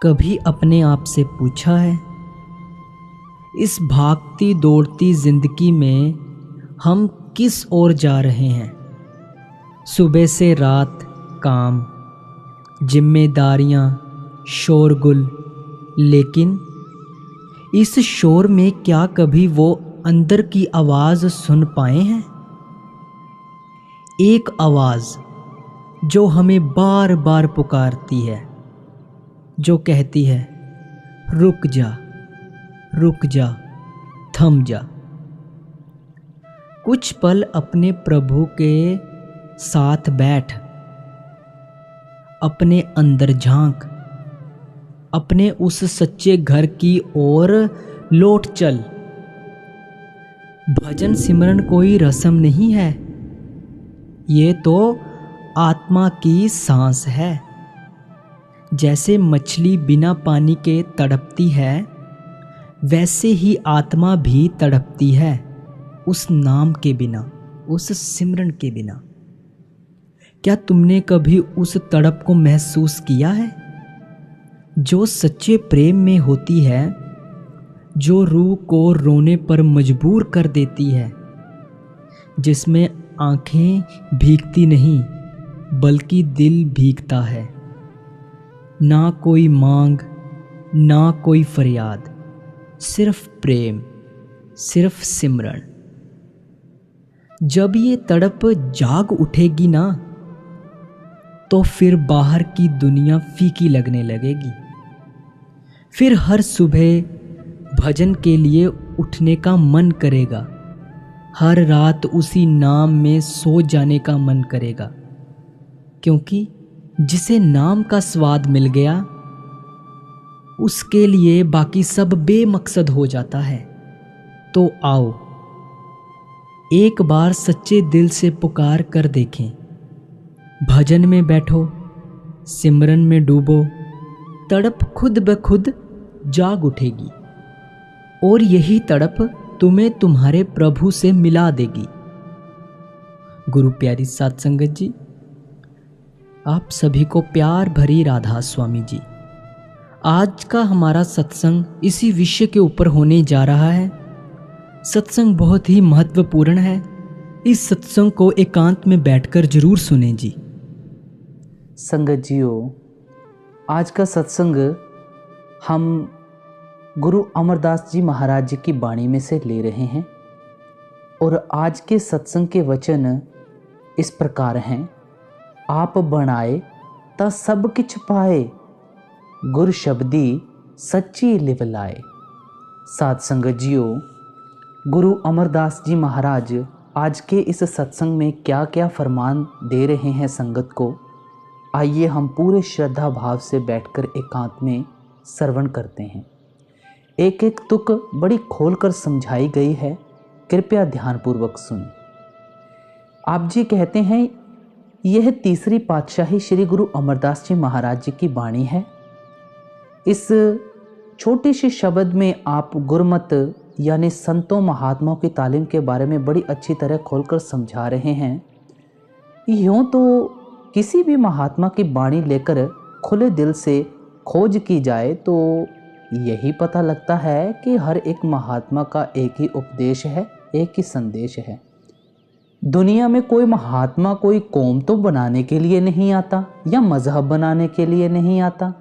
कभी अपने आप से पूछा है, इस भागती दौड़ती जिंदगी में हम किस ओर जा रहे हैं? सुबह से रात काम, जिम्मेदारियां, शोरगुल, लेकिन इस शोर में क्या कभी वो अंदर की आवाज़ सुन पाए हैं? एक आवाज़ जो हमें बार बार पुकारती है, जो कहती है, रुक जा, थम जा। कुछ पल अपने प्रभु के साथ बैठ, अपने अंदर झांक, अपने उस सच्चे घर की ओर लौट चल। भजन सिमरन कोई रस्म नहीं है, ये तो आत्मा की सांस है। जैसे मछली बिना पानी के तड़पती है, वैसे ही आत्मा भी तड़पती है, उस नाम के बिना, उस सिमरन के बिना। क्या तुमने कभी उस तड़प को महसूस किया है, जो सच्चे प्रेम में होती है, जो रूह को रोने पर मजबूर कर देती है, जिसमें आंखें भीगती नहीं बल्कि दिल भीगता है? ना कोई मांग, ना कोई फरियाद, सिर्फ प्रेम, सिर्फ सिमरन। जब ये तड़प जाग उठेगी ना, तो फिर बाहर की दुनिया फीकी लगने लगेगी। फिर हर सुबह भजन के लिए उठने का मन करेगा, हर रात उसी नाम में सो जाने का मन करेगा, क्योंकि जिसे नाम का स्वाद मिल गया, उसके लिए बाकी सब बेमकसद हो जाता है। तो आओ, एक बार सच्चे दिल से पुकार कर देखें। भजन में बैठो, सिमरन में डूबो, तड़प खुद ब खुद जाग उठेगी, और यही तड़प तुम्हें तुम्हारे प्रभु से मिला देगी। गुरु प्यारी साध संगत जी, आप सभी को प्यार भरी राधा स्वामी जी। आज का हमारा सत्संग इसी विषय के ऊपर होने जा रहा है। सत्संग बहुत ही महत्वपूर्ण है। इस सत्संग को एकांत में बैठकर जरूर सुनें जी। संगत जियो, आज का सत्संग हम गुरु अमरदास जी महाराज जी की वाणी में से ले रहे हैं, और आज के सत्संग के वचन इस प्रकार हैं। आप बनाए ता सब किछ पाए, गुर शब्दी सच्ची लिव लाए। साध संगत जियो, गुरु अमरदास जी महाराज आज के इस सत्संग में क्या क्या फरमान दे रहे हैं संगत को, आइए हम पूरे श्रद्धा भाव से बैठकर एकांत में श्रवण करते हैं। एक एक तुक बड़ी खोलकर समझाई गई है, कृपया ध्यानपूर्वक सुनें। आप जी कहते हैं, यह तीसरी पातशाही श्री गुरु अमरदास जी महाराज जी की वाणी है। इस छोटे से शब्द में आप गुरमत यानी संतों महात्माओं की तालीम के बारे में बड़ी अच्छी तरह खोलकर समझा रहे हैं। यूँ तो किसी भी महात्मा की वाणी लेकर खुले दिल से खोज की जाए तो यही पता लगता है कि हर एक महात्मा का एक ही उपदेश है, एक ही संदेश है। दुनिया में कोई महात्मा कोई कौम तो बनाने के लिए नहीं आता या मजहब बनाने के लिए नहीं आता।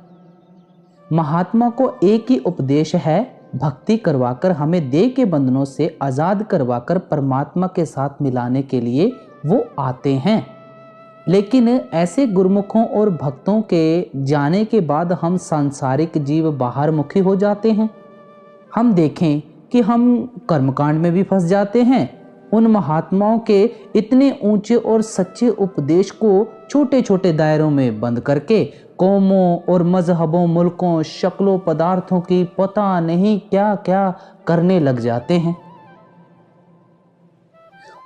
महात्मा को एक ही उपदेश है, भक्ति करवाकर हमें देह के बंधनों से आज़ाद करवाकर परमात्मा के साथ मिलाने के लिए वो आते हैं। लेकिन ऐसे गुरुमुखों और भक्तों के जाने के बाद हम सांसारिक जीव बाहर मुखी हो जाते हैं। हम देखें कि हम कर्मकांड में भी फंस जाते हैं। उन महात्माओं के इतने ऊंचे और सच्चे उपदेश को छोटे छोटे दायरों में बंद करके कौमों और मजहबों, मुल्कों, शक्लों, पदार्थों की पता नहीं क्या क्या करने लग जाते हैं,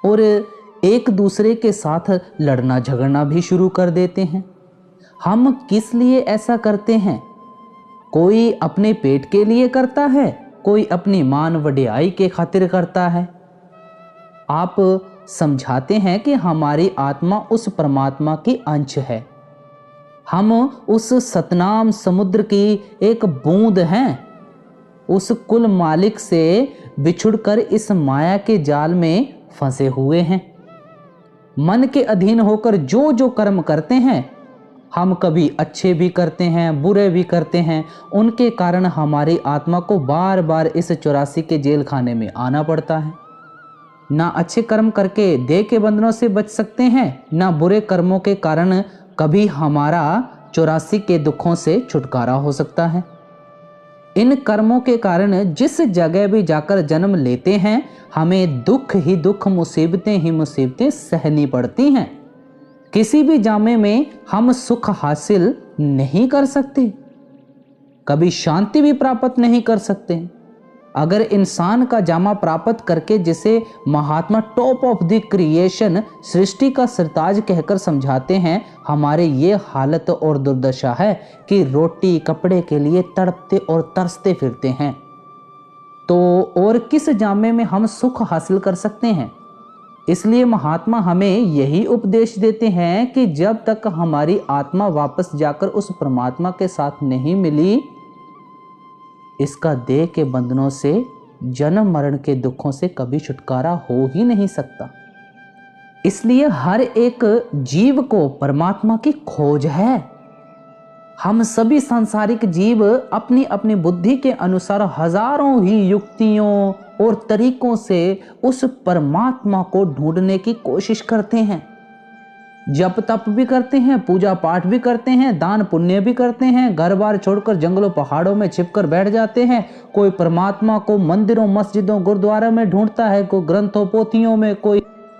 और एक दूसरे के साथ लड़ना झगड़ना भी शुरू कर देते हैं। हम किस लिए ऐसा करते हैं? कोई अपने पेट के लिए करता है, कोई अपनी मान वडियाई के खातिर करता है। आप समझाते हैं कि हमारी आत्मा उस परमात्मा की अंश है, हम उस सतनाम समुद्र की एक बूंद हैं। उस कुल मालिक से बिछुड़कर इस माया के जाल में फंसे हुए हैं। मन के अधीन होकर जो जो कर्म करते हैं, हम कभी अच्छे भी करते हैं, बुरे भी करते हैं, उनके कारण हमारी आत्मा को बार बार इस 84 के जेल खाने में आना पड़ता है। ना अच्छे कर्म करके देह के बंधनों से बच सकते हैं, ना बुरे कर्मों के कारण कभी हमारा 84 के दुखों से छुटकारा हो सकता है। इन कर्मों के कारण जिस जगह भी जाकर जन्म लेते हैं, हमें दुख ही दुख, मुसीबतें ही मुसीबतें सहनी पड़ती हैं। किसी भी जामे में हम सुख हासिल नहीं कर सकते, कभी शांति भी प्राप्त नहीं कर सकते। अगर इंसान का जामा प्राप्त करके जिसे महात्मा टॉप ऑफ द क्रिएशन, सृष्टि का सरताज कहकर समझाते हैं, हमारे ये हालत और दुर्दशा है कि रोटी कपड़े के लिए तड़पते और तरसते फिरते हैं, तो और किस जामे में हम सुख हासिल कर सकते हैं। इसलिए महात्मा हमें यही उपदेश देते हैं कि जब तक हमारी आत्मा वापस जाकर उस परमात्मा के साथ नहीं मिली, इसका देह के बंधनों से, जन्म मरण के दुखों से कभी छुटकारा हो ही नहीं सकता। इसलिए हर एक जीव को परमात्मा की खोज है। हम सभी सांसारिक जीव अपनी अपनी बुद्धि के अनुसार हजारों ही युक्तियों और तरीकों से उस परमात्मा को ढूंढने की कोशिश करते हैं। जप तप भी करते हैं, पूजा पाठ भी करते हैं, दान पुण्य भी करते हैं, घर बार छोड़कर जंगलों पहाड़ों में छिपकर बैठ जाते हैं। कोई परमात्मा को मंदिरों मस्जिदों गुरुद्वारा में ढूंढता है, कोई ग्रंथों पोथियों में,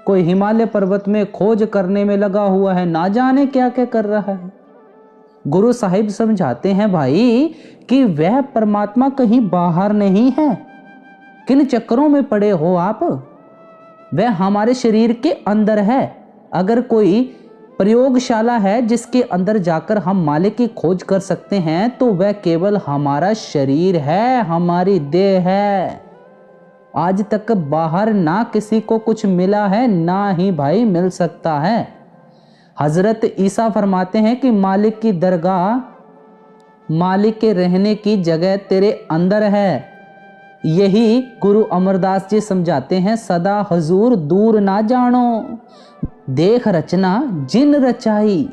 कोई हिमालय पर्वत में खोज करने में लगा हुआ है, ना जाने क्या क्या कर रहा है। गुरु साहिब समझाते हैं भाई कि वह परमात्मा कहीं बाहर नहीं है। किन चक्करों में पड़े हो आप? वह हमारे शरीर के अंदर है। अगर कोई प्रयोगशाला है जिसके अंदर जाकर हम मालिक की खोज कर सकते हैं, तो वह केवल हमारा शरीर है, हमारी देह है। आज तक बाहर ना किसी को कुछ मिला है, ना ही भाई मिल सकता है। हजरत ईसा फरमाते हैं कि मालिक की दरगाह, मालिक के रहने की जगह तेरे अंदर है। यही गुरु अमरदास जी समझाते हैं, सदा हजूर दूर ना जानो, देख रचना जिन रचाई।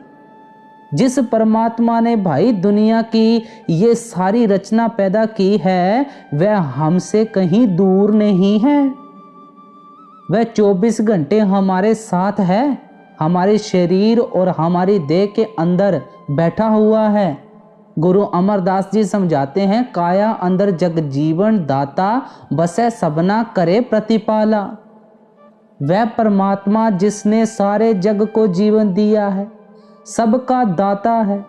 जिस परमात्मा ने भाई दुनिया की ये सारी रचना पैदा की है, वह हमसे कहीं दूर नहीं है। वह 24 घंटे हमारे साथ है, हमारे शरीर और हमारी देह के अंदर बैठा हुआ है। गुरु अमरदास जी समझाते हैं, काया अंदर जग जीवन दाता, बसे सबना करे प्रतिपाला। वह परमात्मा जिसने सारे जग को जीवन दिया है, सबका दाता है,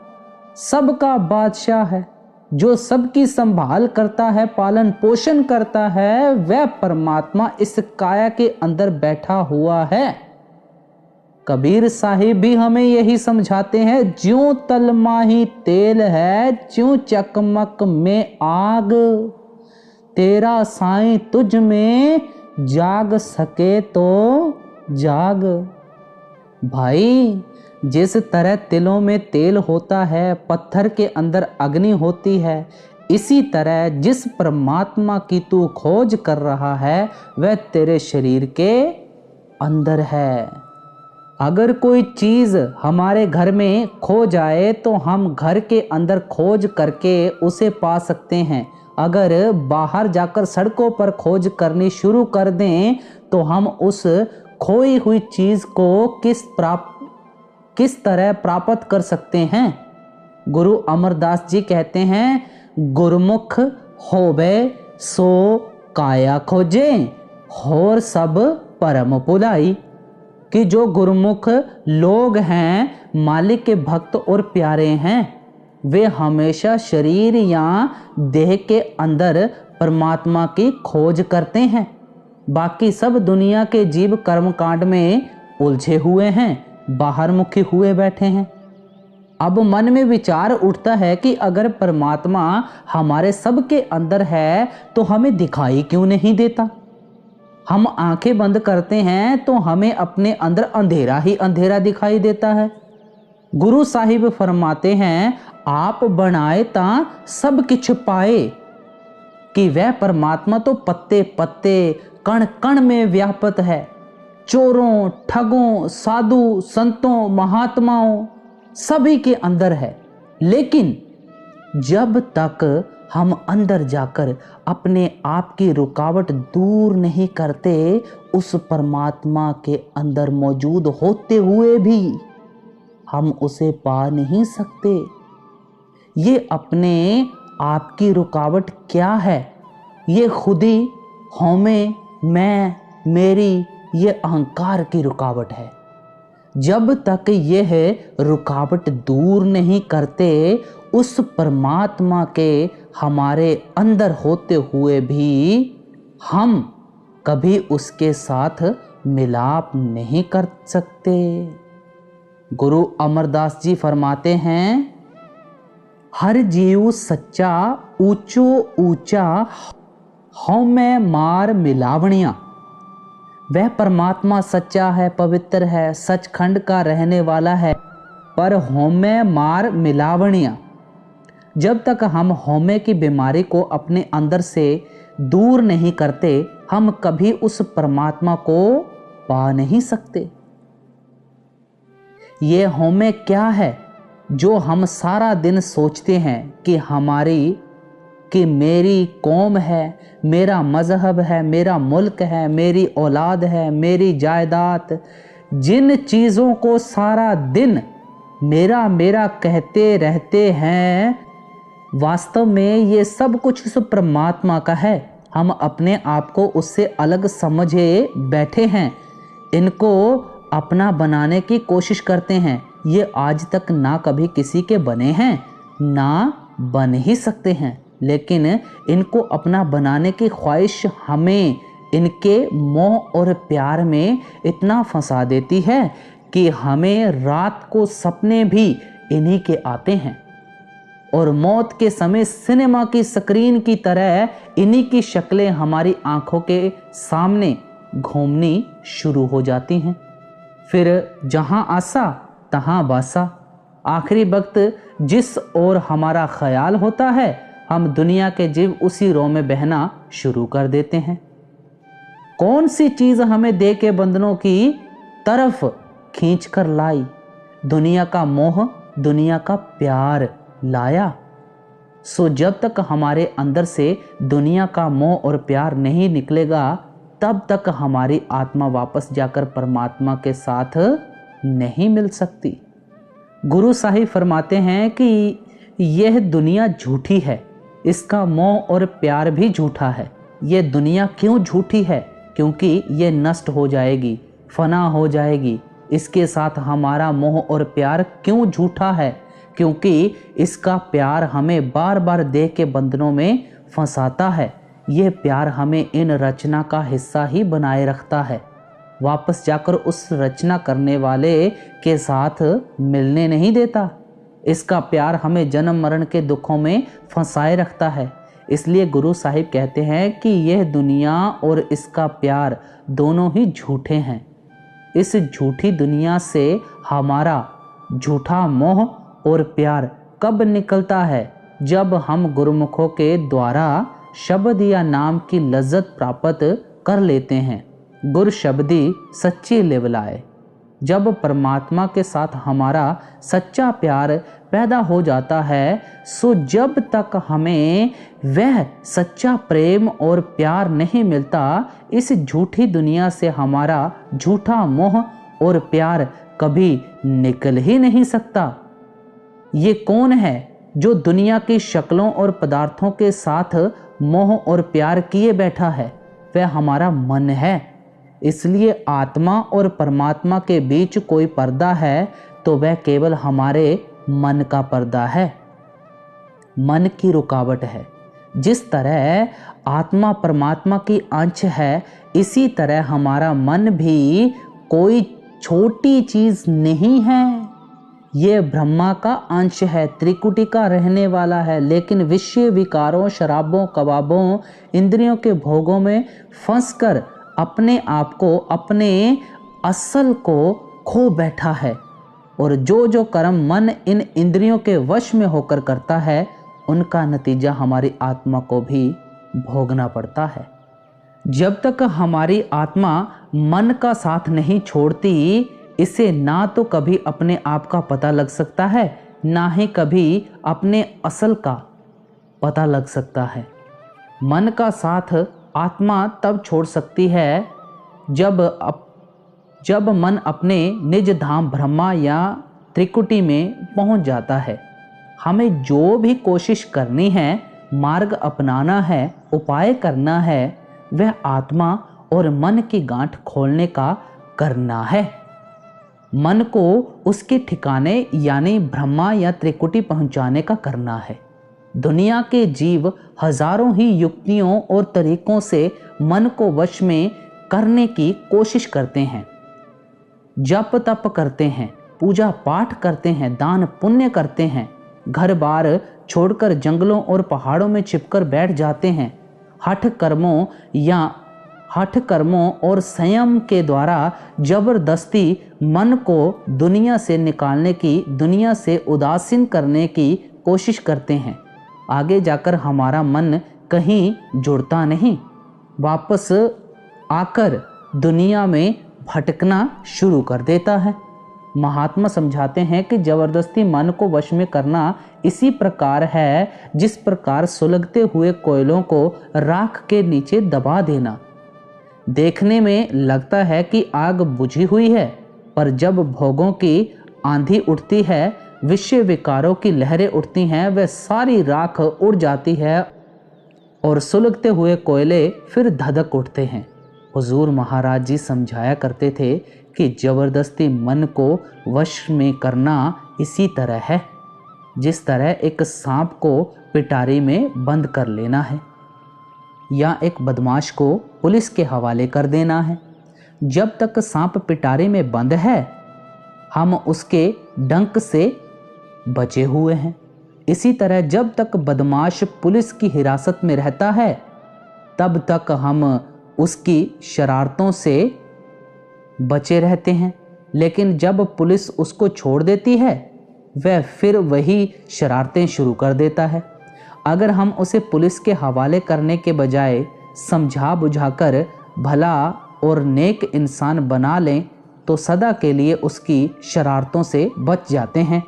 सबका बादशाह है, जो सबकी संभाल करता है, पालन पोषण करता है, वह परमात्मा इस काया के अंदर बैठा हुआ है। कबीर साहिब भी हमें यही समझाते हैं, ज्यों तलमाही तेल है, ज्यों चकमक में आग, तेरा साईं तुझ में जाग सके तो जाग। भाई जिस तरह तिलों में तेल होता है, पत्थर के अंदर अग्नि होती है, इसी तरह जिस परमात्मा की तू खोज कर रहा है, वह तेरे शरीर के अंदर है। अगर कोई चीज़ हमारे घर में खो जाए तो हम घर के अंदर खोज करके उसे पा सकते हैं। अगर बाहर जाकर सड़कों पर खोज करनी शुरू कर दें तो हम उस खोई हुई चीज़ को किस तरह प्राप्त कर सकते हैं। गुरु अमरदास जी कहते हैं, गुरमुख होवे सो काया खोजे, होर सब परम पुलाई। कि जो गुरुमुख लोग हैं, मालिक के भक्त और प्यारे हैं, वे हमेशा शरीर या देह के अंदर परमात्मा की खोज करते हैं। बाकी सब दुनिया के जीव कर्मकांड में उलझे हुए हैं, बाहर मुखी हुए बैठे हैं। अब मन में विचार उठता है कि अगर परमात्मा हमारे सब के अंदर है तो हमें दिखाई क्यों नहीं देता। हम आंखें बंद करते हैं तो हमें अपने अंदर अंधेरा ही अंधेरा दिखाई देता है। गुरु साहिब फरमाते हैं, आप बनाए तां सब किछ पाए, कि वह परमात्मा तो पत्ते पत्ते कण कण में व्यापत है। चोरों, ठगों, साधु संतों, महात्माओं सभी के अंदर है। लेकिन जब तक हम अंदर जाकर अपने आप की रुकावट दूर नहीं करते, उस परमात्मा के अंदर मौजूद होते हुए भी हम उसे पा नहीं सकते। ये अपने आप की रुकावट क्या है? ये खुदी, हमें, मैं, मेरी, ये अहंकार की रुकावट है। जब तक यह रुकावट दूर नहीं करते, उस परमात्मा के हमारे अंदर होते हुए भी हम कभी उसके साथ मिलाप नहीं कर सकते। गुरु अमरदास जी फरमाते हैं, हर जीव सच्चा ऊंचो ऊंचा, हौ में मार मिलावणिया। वह परमात्मा सच्चा है, पवित्र है, सचखंड का रहने वाला है, पर हौमे मार मिलावणिया। जब तक हम हौमे की बीमारी को अपने अंदर से दूर नहीं करते, हम कभी उस परमात्मा को पा नहीं सकते। ये हौमे क्या है? जो हम सारा दिन सोचते हैं कि मेरी कौम है, मेरा मजहब है, मेरा मुल्क है, मेरी औलाद है, मेरी जायदाद, जिन चीज़ों को सारा दिन मेरा मेरा कहते रहते हैं, वास्तव में ये सब कुछ उस परमात्मा का है। हम अपने आप को उससे अलग समझे बैठे हैं, इनको अपना बनाने की कोशिश करते हैं। ये आज तक ना कभी किसी के बने हैं, ना बन ही सकते हैं, लेकिन इनको अपना बनाने की ख्वाहिश हमें इनके मोह और प्यार में इतना फंसा देती है कि हमें रात को सपने भी इन्हीं के आते हैं, और मौत के समय सिनेमा की स्क्रीन की तरह इन्हीं की शक्लें हमारी आंखों के सामने घूमनी शुरू हो जाती हैं। फिर जहां आसा तहां बासा। आखिरी वक्त जिस ओर हमारा ख्याल होता है, हम दुनिया के जीव उसी रो में बहना शुरू कर देते हैं। कौन सी चीज हमें दे के बंधनों की तरफ खींच कर लाई? दुनिया का मोह, दुनिया का प्यार लाया। सो जब तक हमारे अंदर से दुनिया का मोह और प्यार नहीं निकलेगा, तब तक हमारी आत्मा वापस जाकर परमात्मा के साथ नहीं मिल सकती। गुरु साहिब फरमाते हैं कि यह दुनिया झूठी है, इसका मोह और प्यार भी झूठा है। यह दुनिया क्यों झूठी है? क्योंकि यह नष्ट हो जाएगी, फना हो जाएगी। इसके साथ हमारा मोह और प्यार क्यों झूठा है? क्योंकि इसका प्यार हमें बार बार देह के बंधनों में फंसाता है। यह प्यार हमें इन रचना का हिस्सा ही बनाए रखता है, वापस जाकर उस रचना करने वाले के साथ मिलने नहीं देता। इसका प्यार हमें जन्म मरण के दुखों में फंसाए रखता है। इसलिए गुरु साहिब कहते हैं कि यह दुनिया और इसका प्यार दोनों ही झूठे हैं। इस झूठी दुनिया से हमारा झूठा मोह और प्यार कब निकलता है? जब हम गुरुमुखों के द्वारा शब्द या नाम की लज्जत प्राप्त कर लेते हैं। गुर शब्दी सच्ची लेवलाए। जब परमात्मा के साथ हमारा सच्चा प्यार पैदा हो जाता है, सो जब तक हमें वह सच्चा प्रेम और प्यार नहीं मिलता, इस झूठी दुनिया से हमारा झूठा मोह और प्यार कभी निकल ही नहीं सकता। ये कौन है जो दुनिया की शक्लों और पदार्थों के साथ मोह और प्यार किए बैठा है? वह हमारा मन है। इसलिए आत्मा और परमात्मा के बीच कोई पर्दा है तो वह केवल हमारे मन का पर्दा है, मन की रुकावट है। जिस तरह आत्मा परमात्मा की अंश है, इसी तरह हमारा मन भी कोई छोटी चीज नहीं है। ये ब्रह्मा का अंश है, त्रिकुटी का रहने वाला है, लेकिन विषय विकारों, शराबों, कबाबों, इंद्रियों के भोगों में फंसकर अपने आप को, अपने असल को खो बैठा है। और जो जो कर्म मन इन इंद्रियों के वश में होकर करता है उनका नतीजा हमारी आत्मा को भी भोगना पड़ता है। जब तक हमारी आत्मा मन का साथ नहीं छोड़ती, इसे ना तो कभी अपने आप का पता लग सकता है, ना ही कभी अपने असल का पता लग सकता है। मन का साथ आत्मा तब छोड़ सकती है जब मन अपने निज धाम ब्रह्मा या त्रिकुटी में पहुंच जाता है। हमें जो भी कोशिश करनी है, मार्ग अपनाना है, उपाय करना है, वह आत्मा और मन की गांठ खोलने का करना है। मन को उसके ठिकाने यानी ब्रह्मा या त्रिकुटी पहुंचाने का करना है। दुनिया के जीव हजारों ही युक्तियों और तरीकों से मन को वश में करने की कोशिश करते हैं। जप तप करते हैं, पूजा पाठ करते हैं, दान पुण्य करते हैं, घर बार छोड़कर जंगलों और पहाड़ों में छिपकर बैठ जाते हैं। हठ कर्मों और संयम के द्वारा जबरदस्ती मन को दुनिया से निकालने की, दुनिया से उदासीन करने की कोशिश करते हैं। आगे जाकर हमारा मन कहीं जुड़ता नहीं, वापस आकर दुनिया में भटकना शुरू कर देता है। महात्मा समझाते हैं कि जबरदस्ती मन को वश में करना इसी प्रकार है जिस प्रकार सुलगते हुए कोयलों को राख के नीचे दबा देना। देखने में लगता है कि आग बुझी हुई है, पर जब भोगों की आंधी उठती है, विषय विकारों की लहरें उठती हैं, वह सारी राख उड़ जाती है और सुलगते हुए कोयले फिर धधक उठते हैं। हुजूर महाराज जी समझाया करते थे कि जबरदस्ती मन को वश में करना इसी तरह है जिस तरह एक सांप को पिटारी में बंद कर लेना है या एक बदमाश को पुलिस के हवाले कर देना है। जब तक सांप पिटारी में बंद है, हम उसके डंक से बचे हुए हैं। इसी तरह जब तक बदमाश पुलिस की हिरासत में रहता है, तब तक हम उसकी शरारतों से बचे रहते हैं। लेकिन जब पुलिस उसको छोड़ देती है, वह फिर वही शरारतें शुरू कर देता है। अगर हम उसे पुलिस के हवाले करने के बजाय समझा बुझाकर भला और नेक इंसान बना लें तो सदा के लिए उसकी शरारतों से बच जाते हैं।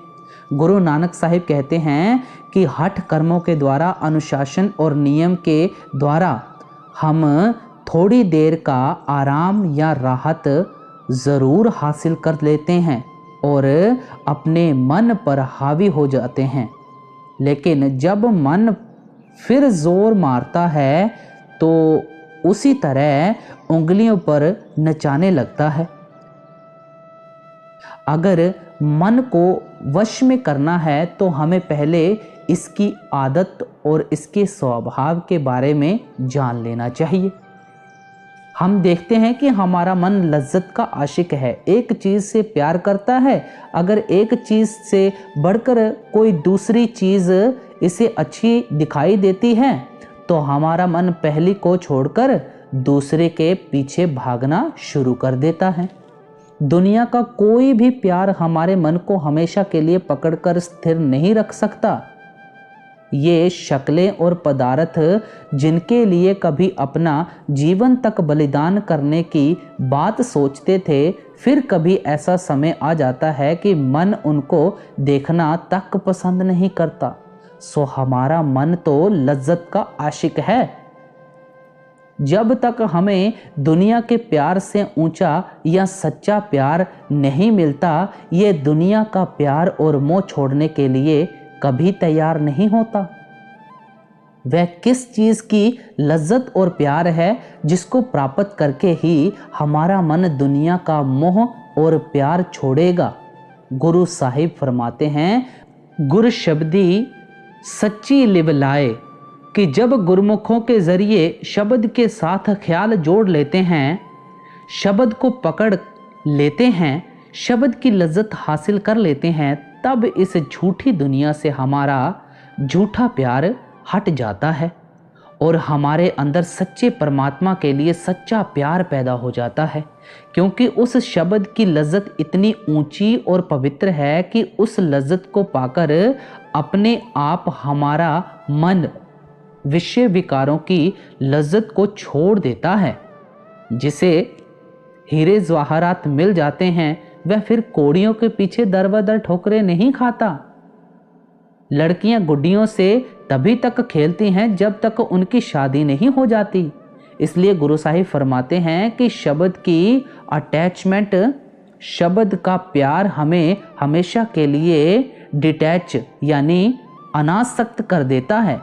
गुरु नानक साहिब कहते हैं कि हठ कर्मों के द्वारा, अनुशासन और नियम के द्वारा हम थोड़ी देर का आराम या राहत ज़रूर हासिल कर लेते हैं और अपने मन पर हावी हो जाते हैं। लेकिन जब मन फिर जोर मारता है तो उसी तरह उंगलियों पर नचाने लगता है। अगर मन को वश में करना है तो हमें पहले इसकी आदत और इसके स्वभाव के बारे में जान लेना चाहिए। हम देखते हैं कि हमारा मन लज्जत का आशिक है, एक चीज़ से प्यार करता है। अगर एक चीज़ से बढ़कर कोई दूसरी चीज़ इसे अच्छी दिखाई देती है तो हमारा मन पहली को छोड़कर दूसरे के पीछे भागना शुरू कर देता है। दुनिया का कोई भी प्यार हमारे मन को हमेशा के लिए पकड़कर स्थिर नहीं रख सकता। ये शक्लें और पदार्थ जिनके लिए कभी अपना जीवन तक बलिदान करने की बात सोचते थे, फिर कभी ऐसा समय आ जाता है कि मन उनको देखना तक पसंद नहीं करता। सो हमारा मन तो लज्जत का आशिक है। जब तक हमें दुनिया के प्यार से ऊंचा या सच्चा प्यार नहीं मिलता, ये दुनिया का प्यार और मोह छोड़ने के लिए कभी तैयार नहीं होता। वह किस चीज़ की लज्जत और प्यार है जिसको प्राप्त करके ही हमारा मन दुनिया का मोह और प्यार छोड़ेगा। गुरु साहिब फरमाते हैं, गुर शब्दी सच्ची लिव लाए, कि जब गुरमुखों के जरिए शब्द के साथ ख्याल जोड़ लेते हैं, शब्द को पकड़ लेते हैं, शब्द की लज्जत हासिल कर लेते हैं, तब इस झूठी दुनिया से हमारा झूठा प्यार हट जाता है और हमारे अंदर सच्चे परमात्मा के लिए सच्चा प्यार पैदा हो जाता है, क्योंकि उस शब्द की लज्जत इतनी ऊंची और पवित्र है कि उस लज्जत को पाकर अपने आप हमारा मन विषय विकारों की लज्जत को छोड़ देता है। जिसे हीरे जवाहरात मिल जाते हैं वह फिर कौड़ियों के पीछे दर बदर ठोकरे नहीं खाता। लड़कियां गुड्डियों से तभी तक खेलती हैं जब तक उनकी शादी नहीं हो जाती। इसलिए गुरु साहिब फरमाते हैं कि शब्द की अटैचमेंट, शब्द का प्यार हमें हमेशा के लिए डिटैच यानी अनासक्त कर देता है।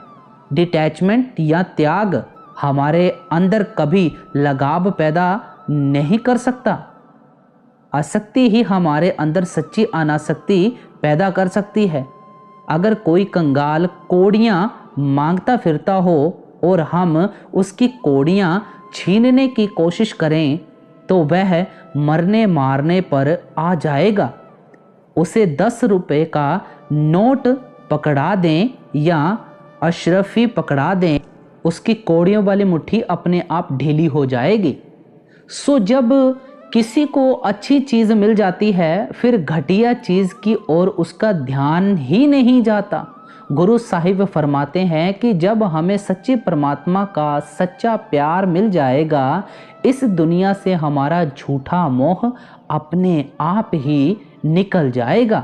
डिटैचमेंट या त्याग हमारे अंदर कभी लगाव पैदा नहीं कर सकता। आसक्ति ही हमारे अंदर सच्ची अनासक्ति पैदा कर सकती है। अगर कोई कंगाल कौड़ियाँ मांगता फिरता हो और हम उसकी कौड़ियाँ छीनने की कोशिश करें तो वह मरने मारने पर आ जाएगा। उसे 10 रुपए का नोट पकड़ा दें या अशरफी पकड़ा दें, उसकी कौड़ियों वाली मुट्ठी अपने आप ढीली हो जाएगी। सो जब किसी को अच्छी चीज़ मिल जाती है फिर घटिया चीज़ की ओर उसका ध्यान ही नहीं जाता। गुरु साहिब फरमाते हैं कि जब हमें सच्चे परमात्मा का सच्चा प्यार मिल जाएगा, इस दुनिया से हमारा झूठा मोह अपने आप ही निकल जाएगा।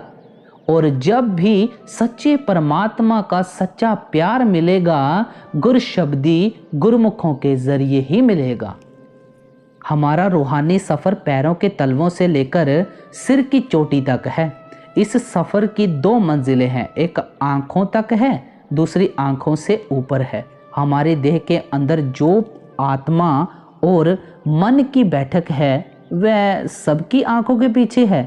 और जब भी सच्चे परमात्मा का सच्चा प्यार मिलेगा, गुरशब्दी गुरमुखों के जरिए ही मिलेगा। हमारा रूहानी सफ़र पैरों के तलवों से लेकर सिर की चोटी तक है। इस सफ़र की 2 मंजिलें हैं, एक आँखों तक है, दूसरी आँखों से ऊपर है। हमारे देह के अंदर जो आत्मा और मन की बैठक है वह सबकी आँखों के पीछे है।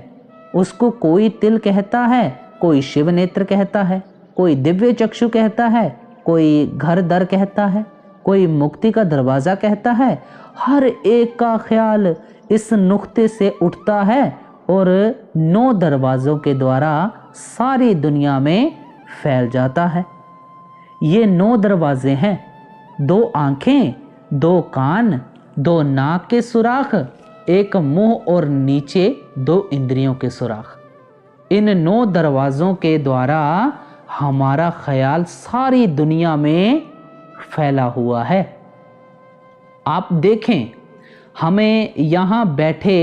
उसको कोई तिल कहता है, कोई शिव नेत्र कहता है, कोई दिव्य चक्षु कहता है, कोई घर दर कहता है, कोई मुक्ति का दरवाज़ा कहता है। हर एक का ख्याल इस नुक्ते से उठता है और 9 दरवाज़ों के द्वारा सारी दुनिया में फैल जाता है। ये 9 दरवाजे हैं, 2 आँखें, 2 कान, 2 नाक के सुराख, 1 मुंह और नीचे 2 इंद्रियों के सुराख। इन 9 दरवाज़ों के द्वारा हमारा ख्याल सारी दुनिया में फैला हुआ है। आप देखें, हमें यहाँ बैठे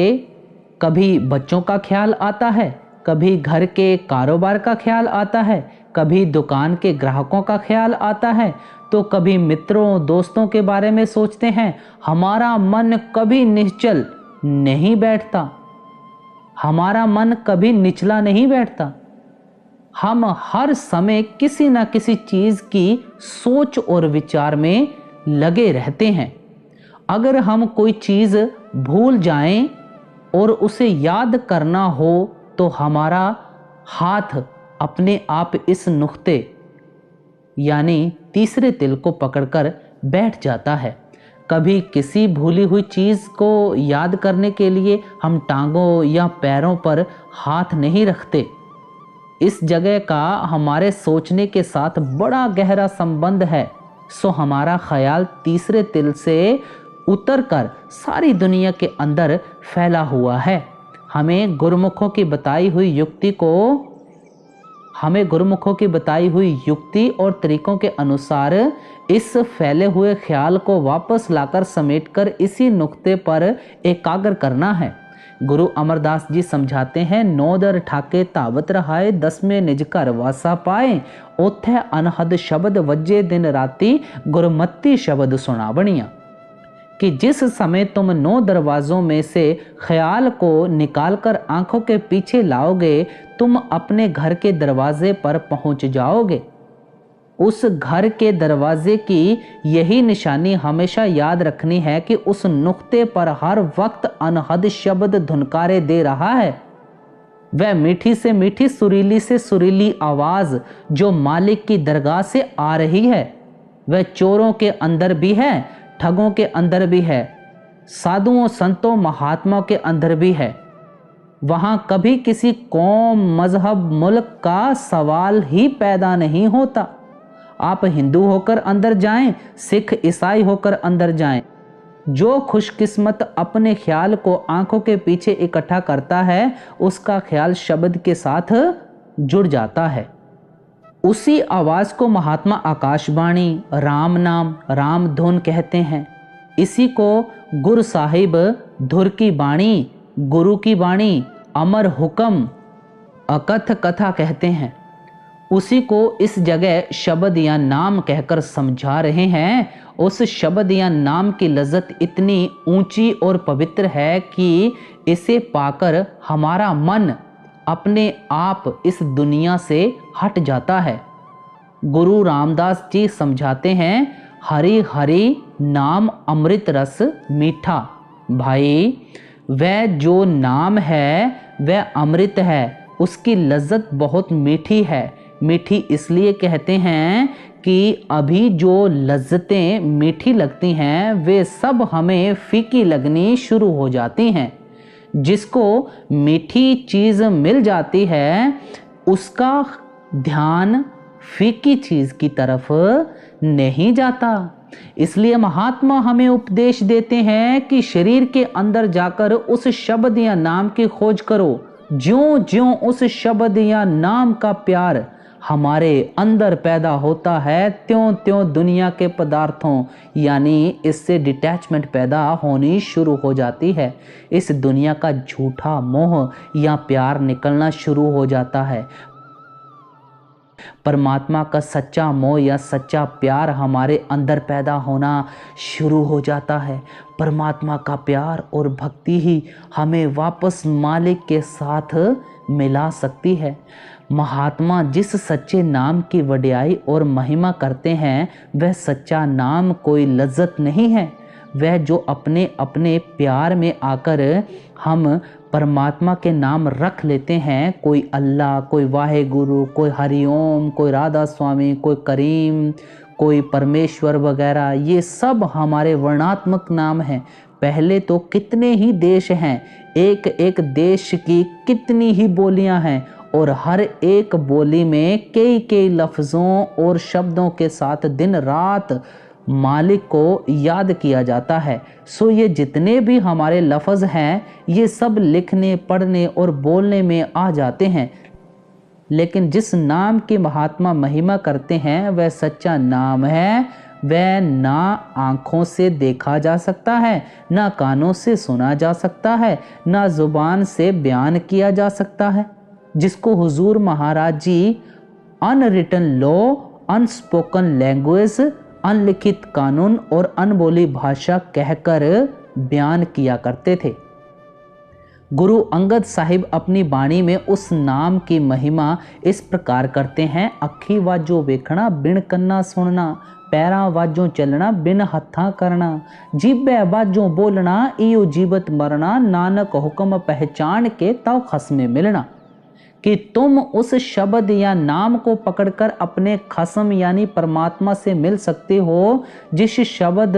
कभी बच्चों का ख्याल आता है, कभी घर के कारोबार का ख्याल आता है, कभी दुकान के ग्राहकों का ख्याल आता है, तो कभी मित्रों दोस्तों के बारे में सोचते हैं। हमारा मन कभी निश्चल नहीं बैठता, हमारा मन कभी निचला नहीं बैठता। हम हर समय किसी न किसी चीज़ की सोच और विचार में लगे रहते हैं। अगर हम कोई चीज़ भूल जाएं और उसे याद करना हो तो हमारा हाथ अपने आप इस नुक्ते यानी तीसरे तिल को पकड़कर बैठ जाता है। कभी किसी भूली हुई चीज़ को याद करने के लिए हम टांगों या पैरों पर हाथ नहीं रखते। इस जगह का हमारे सोचने के साथ बड़ा गहरा संबंध है। सो हमारा ख्याल तीसरे तिल से उतरकर सारी दुनिया के अंदर फैला हुआ है। हमें गुरुमुखों की बताई हुई युक्ति और तरीकों के अनुसार इस फैले हुए ख्याल को वापस लाकर समेटकर इसी नुक्ते पर एकाग्र करना है। गुरु अमरदास जी समझाते हैं, 9 दर ठाके तावत रहाए, 10 में निज घर वासा पाए, ओथे अनहद शब्द वज्जे दिन राती, गुरमत्ती शब्द सुनावणिया। कि जिस समय तुम 9 दरवाज़ों में से ख्याल को निकालकर आंखों के पीछे लाओगे, तुम अपने घर के दरवाजे पर पहुंच जाओगे। उस घर के दरवाजे की यही निशानी हमेशा याद रखनी है कि उस नुक्ते पर हर वक्त अनहद शब्द धुनकारे दे रहा है। वह मीठी से मीठी, सुरीली से सुरीली आवाज़ जो मालिक की दरगाह से आ रही है, वह चोरों के अंदर भी है, ठगों के अंदर भी है, साधुओं संतों महात्माओं के अंदर भी है। वहाँ कभी किसी कौम, मजहब, मुल्क का सवाल ही पैदा नहीं होता। आप हिंदू होकर अंदर जाएं, सिख ईसाई होकर अंदर जाएं, जो खुशकिस्मत अपने ख्याल को आंखों के पीछे इकट्ठा करता है उसका ख्याल शब्द के साथ जुड़ जाता है। उसी आवाज को महात्मा आकाशवाणी, राम नाम, राम धुन कहते हैं। इसी को गुरु साहिब धुर की बाणी, गुरु की बाणी, अमर हुक्म, अकथ कथा कहते हैं। उसी को इस जगह शब्द या नाम कहकर समझा रहे हैं। उस शब्द या नाम की लज्जत इतनी ऊंची और पवित्र है कि इसे पाकर हमारा मन अपने आप इस दुनिया से हट जाता है। गुरु रामदास जी समझाते हैं, हरि हरि नाम अमृत रस मीठा। भाई, वह जो नाम है वह अमृत है, उसकी लज्जत बहुत मीठी है। मीठी इसलिए कहते हैं कि अभी जो लज्जतें मीठी लगती हैं वे सब हमें फीकी लगनी शुरू हो जाती हैं। जिसको मीठी चीज़ मिल जाती है उसका ध्यान फीकी चीज़ की तरफ नहीं जाता। इसलिए महात्मा हमें उपदेश देते हैं कि शरीर के अंदर जाकर उस शब्द या नाम की खोज करो। ज्यों ज्यों उस शब्द या नाम का प्यार हमारे अंदर पैदा होता है, त्यों त्यों दुनिया के पदार्थों यानी इससे डिटैचमेंट पैदा होनी शुरू हो जाती है। इस दुनिया का झूठा मोह या प्यार निकलना शुरू हो जाता है। परमात्मा का सच्चा मोह या सच्चा प्यार हमारे अंदर पैदा होना शुरू हो जाता है। परमात्मा का प्यार और भक्ति ही हमें वापस मालिक के साथ मिला सकती है। महात्मा जिस सच्चे नाम की वड्याई और महिमा करते हैं वह सच्चा नाम कोई लज्जत नहीं है। वह जो अपने अपने प्यार में आकर हम परमात्मा के नाम रख लेते हैं, कोई अल्लाह, कोई वाहे गुरु, कोई हरिओम, कोई राधा स्वामी, कोई करीम, कोई परमेश्वर वगैरह, ये सब हमारे वर्णात्मक नाम हैं। पहले तो कितने ही देश हैं, एक एक देश की कितनी ही बोलियां हैं और हर एक बोली में कई कई लफ्ज़ों और शब्दों के साथ दिन रात मालिक को याद किया जाता है। सो ये जितने भी हमारे लफ्ज़ हैं ये सब लिखने, पढ़ने और बोलने में आ जाते हैं। लेकिन जिस नाम की महात्मा महिमा करते हैं वह सच्चा नाम है। वह ना आँखों से देखा जा सकता है, ना कानों से सुना जा सकता है, ना ज़ुबान से बयान किया जा सकता है। जिसको हुजूर महाराज जी अनरिटन लॉ, अनस्पोकन लैंग्वेज, अनलिखित कानून और अनबोली भाषा कहकर बयान किया करते थे। गुरु अंगद साहिब अपनी बाणी में उस नाम की महिमा इस प्रकार करते हैं, अखी वाजो वेखना बिन कन्ना सुनना, पैरा वाजों चलना बिन हत्था करना, जीबे वाजों बोलना इयो जीवत मरना, नानक हुक्म पहचान के तव खस्मे मिलना। कि तुम उस शब्द या नाम को पकड़कर अपने खस्म यानी परमात्मा से मिल सकते हो, जिस शब्द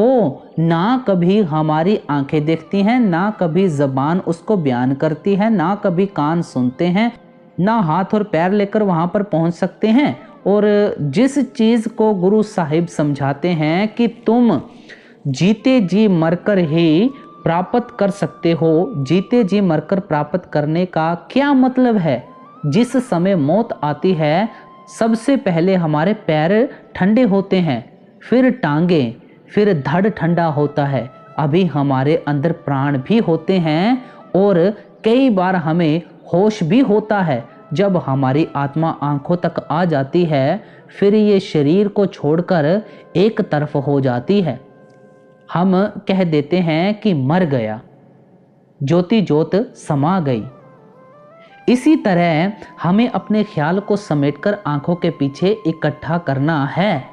को ना कभी हमारी आंखें देखती हैं, ना कभी ज़बान उसको बयान करती है, ना कभी कान सुनते हैं, ना हाथ और पैर लेकर वहाँ पर पहुँच सकते हैं। और जिस चीज़ को गुरु साहिब समझाते हैं कि तुम जीते जी मरकर ही प्राप्त कर सकते हो। जीते जी मरकर प्राप्त करने का क्या मतलब है? जिस समय मौत आती है सबसे पहले हमारे पैर ठंडे होते हैं, फिर टांगें, फिर धड़ ठंडा होता है। अभी हमारे अंदर प्राण भी होते हैं और कई बार हमें होश भी होता है। जब हमारी आत्मा आंखों तक आ जाती है फिर ये शरीर को छोड़कर एक तरफ हो जाती है। हम कह देते हैं कि मर गया, ज्योति ज्योत समा गई। इसी तरह हमें अपने ख्याल को समेटकर आंखों के पीछे इकट्ठा करना है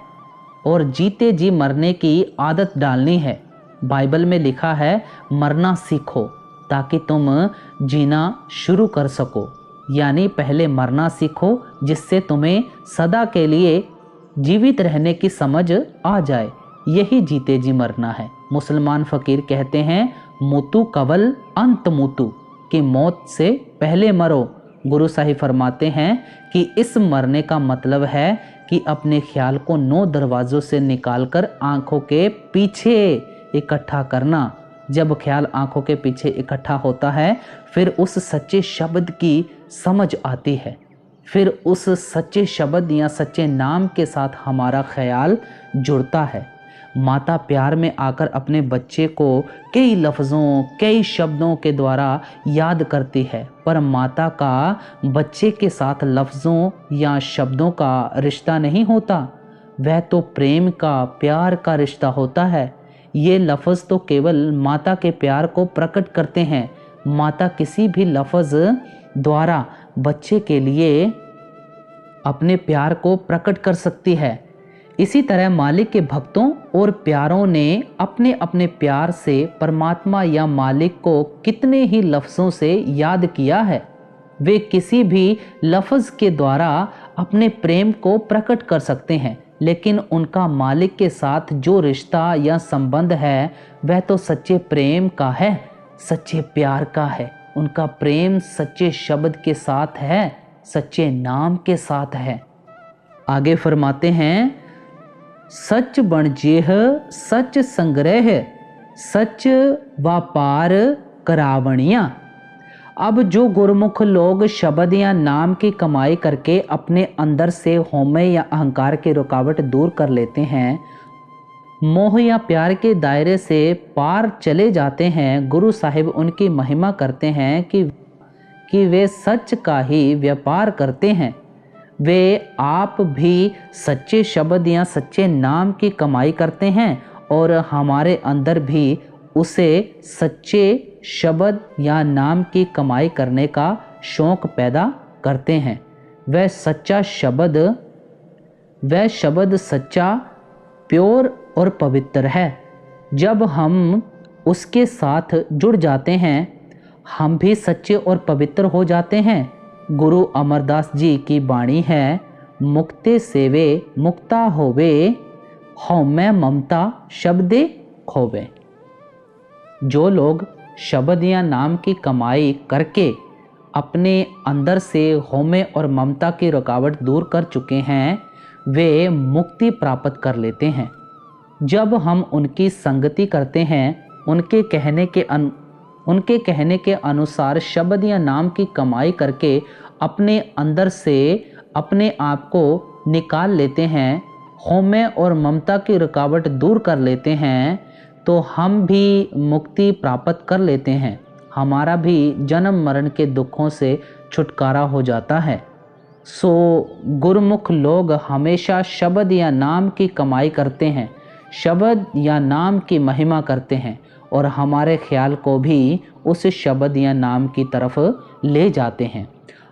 और जीते जी मरने की आदत डालनी है। बाइबल में लिखा है मरना सीखो ताकि तुम जीना शुरू कर सको। यानी पहले मरना सीखो जिससे तुम्हें सदा के लिए जीवित रहने की समझ आ जाए। यही जीते जी मरना है। मुसलमान फ़कीर कहते हैं मुतु कवल अंत मुतु, कि मौत से पहले मरो। गुरु साहिब फरमाते हैं कि इस मरने का मतलब है कि अपने ख्याल को 9 दरवाज़ों से निकालकर आँखों के पीछे इकट्ठा करना। जब ख्याल आँखों के पीछे इकट्ठा होता है फिर उस सच्चे शब्द की समझ आती है, फिर उस सच्चे शब्द या सच्चे नाम के साथ हमारा ख्याल जुड़ता है। माता प्यार में आकर अपने बच्चे को कई लफ्ज़ों, कई शब्दों के द्वारा याद करती है, पर माता का बच्चे के साथ लफ्ज़ों या शब्दों का रिश्ता नहीं होता, वह तो प्रेम का, प्यार का रिश्ता होता है। ये लफ्ज़ तो केवल माता के प्यार को प्रकट करते हैं। माता किसी भी लफ्ज़ द्वारा बच्चे के लिए अपने प्यार को प्रकट कर सकती है। इसी तरह मालिक के भक्तों और प्यारों ने अपने अपने प्यार से परमात्मा या मालिक को कितने ही लफ्ज़ों से याद किया है। वे किसी भी लफ्ज़ के द्वारा अपने प्रेम को प्रकट कर सकते हैं, लेकिन उनका मालिक के साथ जो रिश्ता या संबंध है वह तो सच्चे प्रेम का है, सच्चे प्यार का है। उनका प्रेम सच्चे शब्द के साथ है, सच्चे नाम के साथ है। आगे फरमाते हैं, सच बणजेह सच संग्रह, सच व्यापार करावणिया। अब जो गुरमुख लोग शब्द या नाम की कमाई करके अपने अंदर से होमे या अहंकार की रुकावट दूर कर लेते हैं, मोह या प्यार के दायरे से पार चले जाते हैं, गुरु साहिब उनकी महिमा करते हैं कि वे सच का ही व्यापार करते हैं। वे आप भी सच्चे शब्द या सच्चे नाम की कमाई करते हैं और हमारे अंदर भी उसे सच्चे शब्द या नाम की कमाई करने का शौक़ पैदा करते हैं। वह शब्द सच्चा, प्योर और पवित्र है। जब हम उसके साथ जुड़ जाते हैं हम भी सच्चे और पवित्र हो जाते हैं। गुरु अमरदास जी की वाणी है, मुक्ते सेवे मुक्ता होवे, हौमै ममता शब्दे खोवे। जो लोग शब्द या नाम की कमाई करके अपने अंदर से हौमे और ममता की रुकावट दूर कर चुके हैं, वे मुक्ति प्राप्त कर लेते हैं। जब हम उनकी संगति करते हैं, उनके कहने के अनुसार शब्द या नाम की कमाई करके अपने अंदर से अपने आप को निकाल लेते हैं, हौमे और ममता की रुकावट दूर कर लेते हैं, तो हम भी मुक्ति प्राप्त कर लेते हैं। हमारा भी जन्म मरण के दुखों से छुटकारा हो जाता है। सो गुरमुख लोग हमेशा शब्द या नाम की कमाई करते हैं, शब्द या नाम की महिमा करते हैं और हमारे ख्याल को भी उस शब्द या नाम की तरफ ले जाते हैं।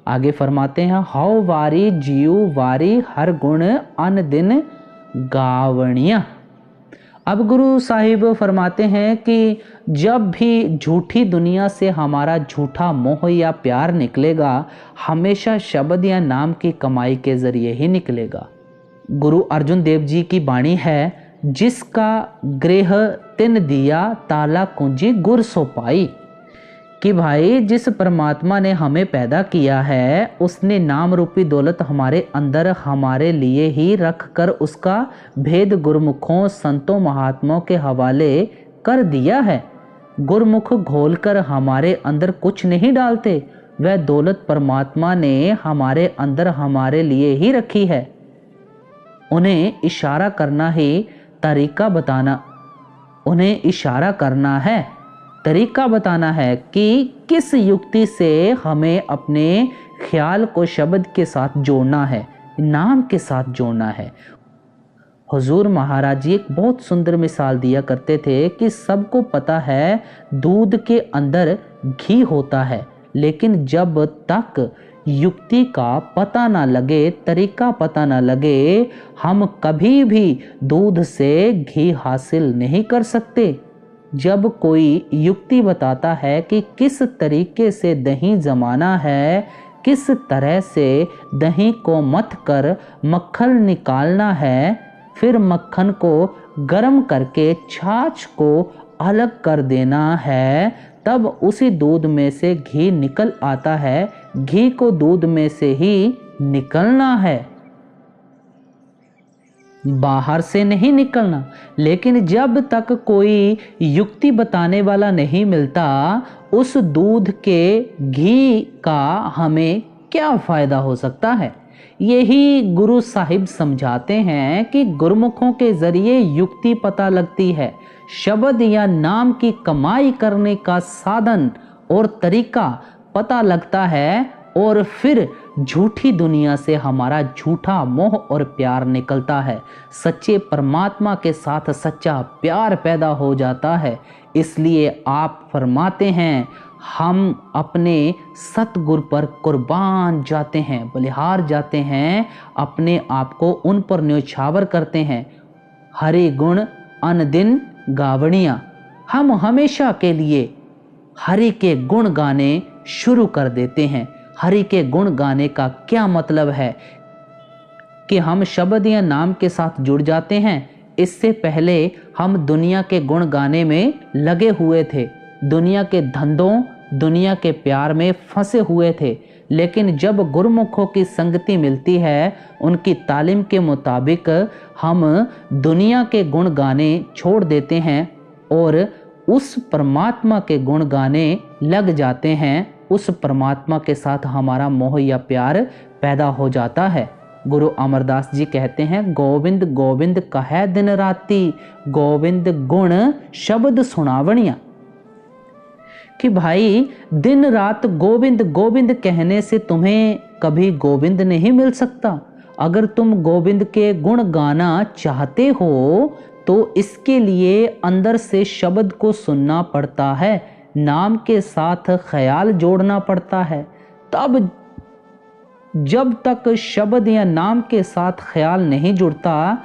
आगे फरमाते हैं, हौ वारी जीव वारी हर गुण अन दिन गावणिया। अब गुरु साहिब फरमाते हैं कि जब भी झूठी दुनिया से हमारा झूठा मोह या प्यार निकलेगा, हमेशा शब्द या नाम की कमाई के जरिए ही निकलेगा। गुरु अर्जुन देव जी की वाणी है, जिसका गृह तिन दिया ताला कुंजी गुर सो पाई। कि भाई जिस परमात्मा ने हमें पैदा किया है उसने नाम रूपी दौलत हमारे अंदर हमारे लिए ही रख कर उसका भेद गुरमुखों संतों महात्माओं के हवाले कर दिया है। गुरमुख घोलकर हमारे अंदर कुछ नहीं डालते, वह दौलत परमात्मा ने हमारे अंदर हमारे लिए ही रखी है। उन्हें इशारा करना ही तरीका बताना, उन्हें इशारा करना है, तरीका बताना है कि किस युक्ति से हमें अपने ख्याल को शब्द के साथ जोड़ना है, नाम के साथ जोड़ना है। हुजूर महाराज जी एक बहुत सुंदर मिसाल दिया करते थे कि सबको पता है दूध के अंदर घी होता है, लेकिन जब तक युक्ति का पता ना लगे, तरीका पता ना लगे, हम कभी भी दूध से घी हासिल नहीं कर सकते। जब कोई युक्ति बताता है कि किस तरीके से दही जमाना है, किस तरह से दही को मथ कर मक्खन निकालना है, फिर मक्खन को गर्म करके छाछ को अलग कर देना है, तब उसी दूध में से घी निकल आता है। घी को दूध में से ही निकलना है। बाहर से नहीं निकलना। लेकिन जब तक कोई युक्ति बताने वाला नहीं मिलता, उस दूध के घी का हमें क्या फ़ायदा हो सकता है। यही गुरु साहिब समझाते हैं कि गुरुमुखों के ज़रिए युक्ति पता लगती है, शब्द या नाम की कमाई करने का साधन और तरीका पता लगता है, और फिर झूठी दुनिया से हमारा झूठा मोह और प्यार निकलता है। सच्चे परमात्मा के साथ सच्चा प्यार पैदा हो जाता है। इसलिए आप फरमाते हैं, हम अपने सतगुरु पर कुर्बान जाते हैं, बलिहार जाते हैं, अपने आप को उन पर न्योछावर करते हैं। हरि गुण अन दिन गावणिया, हम हमेशा के लिए हरि के गुण गाने शुरू कर देते हैं। हरि के गुण गाने का क्या मतलब है कि हम शब्द या नाम के साथ जुड़ जाते हैं। इससे पहले हम दुनिया के गुण गाने में लगे हुए थे, दुनिया के धंधों, दुनिया के प्यार में फंसे हुए थे। लेकिन जब गुरुमुखों की संगति मिलती है, उनकी तालीम के मुताबिक हम दुनिया के गुण गाने छोड़ देते हैं और उस परमात्मा के गुण गाने लग जाते हैं। उस परमात्मा के साथ हमारा मोह या प्यार पैदा हो जाता है। गुरु अमरदास जी कहते हैं, गोविंद गोविंद कहे दिन राती, गोविंद गुण शब्द सुनावणिया। कि भाई दिन रात गोविंद गोविंद कहने से तुम्हें कभी गोविंद नहीं मिल सकता। अगर तुम गोविंद के गुण गाना चाहते हो तो इसके लिए अंदर से शब्द को सुनना पड़ता है, नाम के साथ ख्याल जोड़ना पड़ता है। तब जब तक शब्द या नाम के साथ ख्याल नहीं जुड़ता,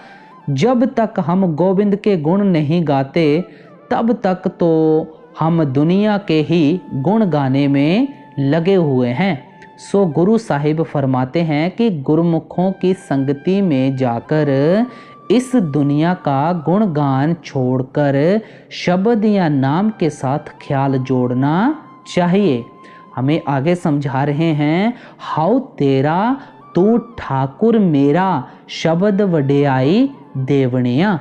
जब तक हम गोविंद के गुण नहीं गाते, तब तक तो हम दुनिया के ही गुण गाने में लगे हुए हैं। सो गुरु साहिब फरमाते हैं कि गुरुमुखों की संगति में जाकर इस दुनिया का गुणगान छोड़कर शब्द या नाम के साथ ख्याल जोड़ना चाहिए। हमें आगे समझा रहे हैं, हाउ तेरा तू ठाकुर मेरा, शब्द वडियाई देवनिया।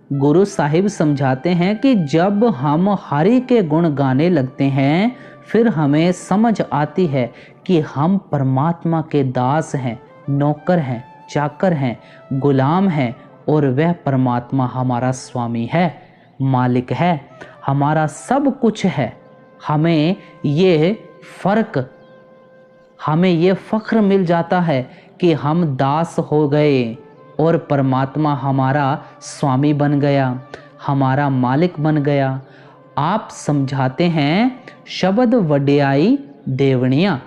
गुरु साहिब समझाते हैं कि जब हम हरि के गुण गाने लगते हैं, फिर हमें समझ आती है कि हम परमात्मा के दास हैं, नौकर हैं, चाकर हैं, गुलाम हैं, और वह परमात्मा हमारा स्वामी है, मालिक है, हमारा सब कुछ है। हमें ये फ़ख्र मिल जाता है कि हम दास हो गए और परमात्मा हमारा स्वामी बन गया, हमारा मालिक बन गया। आप समझाते हैं, शब्द वडियाई देवनिया।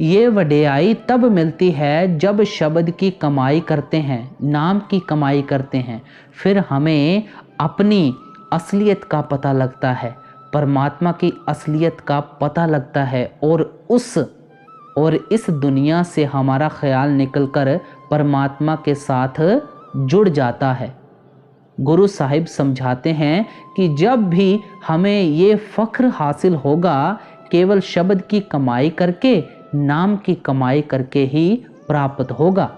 ये वडियाई तब मिलती है जब शब्द की कमाई करते हैं, नाम की कमाई करते हैं। फिर हमें अपनी असलियत का पता लगता है, परमात्मा की असलियत का पता लगता है, और इस दुनिया से हमारा ख्याल निकलकर परमात्मा के साथ जुड़ जाता है। गुरु साहिब समझाते हैं कि जब भी हमें ये फ़ख्र हासिल होगा, केवल शब्द की कमाई करके, नाम की कमाई करके ही प्राप्त होगा।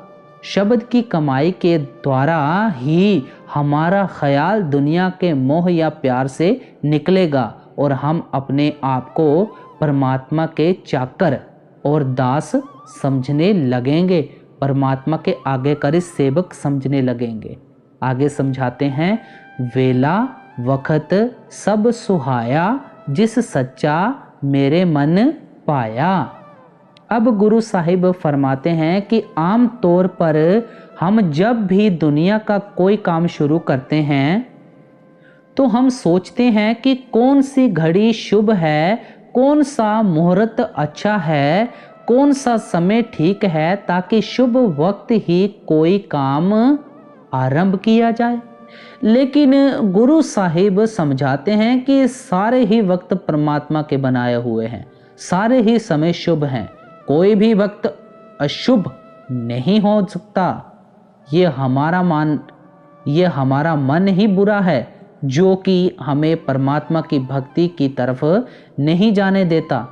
शब्द की कमाई के द्वारा ही हमारा ख्याल दुनिया के मोह या प्यार से निकलेगा और हम अपने आप को परमात्मा के चाकर और दास समझने लगेंगे, परमात्मा के आज्ञाकारी सेवक समझने लगेंगे। आगे समझाते हैं, वेला वक्त सब सुहाया, जिस सच्चा मेरे मन पाया। अब गुरु साहिब फरमाते हैं कि आम तौर पर हम जब भी दुनिया का कोई काम शुरू करते हैं तो हम सोचते हैं कि कौन सी घड़ी शुभ है, कौन सा मुहूर्त अच्छा है, कौन सा समय ठीक है, ताकि शुभ वक्त ही कोई काम आरंभ किया जाए। लेकिन गुरु साहिब समझाते हैं कि सारे ही वक्त परमात्मा के बनाए हुए हैं, सारे ही समय शुभ हैं, कोई भी वक्त अशुभ नहीं हो सकता। ये हमारा मन ही बुरा है जो कि हमें परमात्मा की भक्ति की तरफ नहीं जाने देता,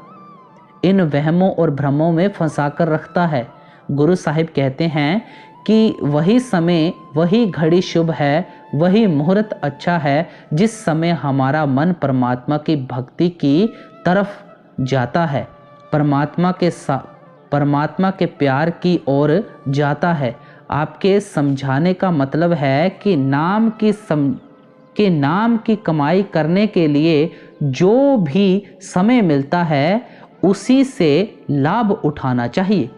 इन वहमों और भ्रमों में फंसा कर रखता है। गुरु साहिब कहते हैं कि वही समय, वही घड़ी शुभ है, वही मुहूर्त अच्छा है जिस समय हमारा मन परमात्मा की भक्ति की तरफ जाता है, परमात्मा के प्यार की ओर जाता है। आपके समझाने का मतलब है कि नाम की कमाई करने के लिए जो भी समय मिलता है उसी से लाभ उठाना चाहिए।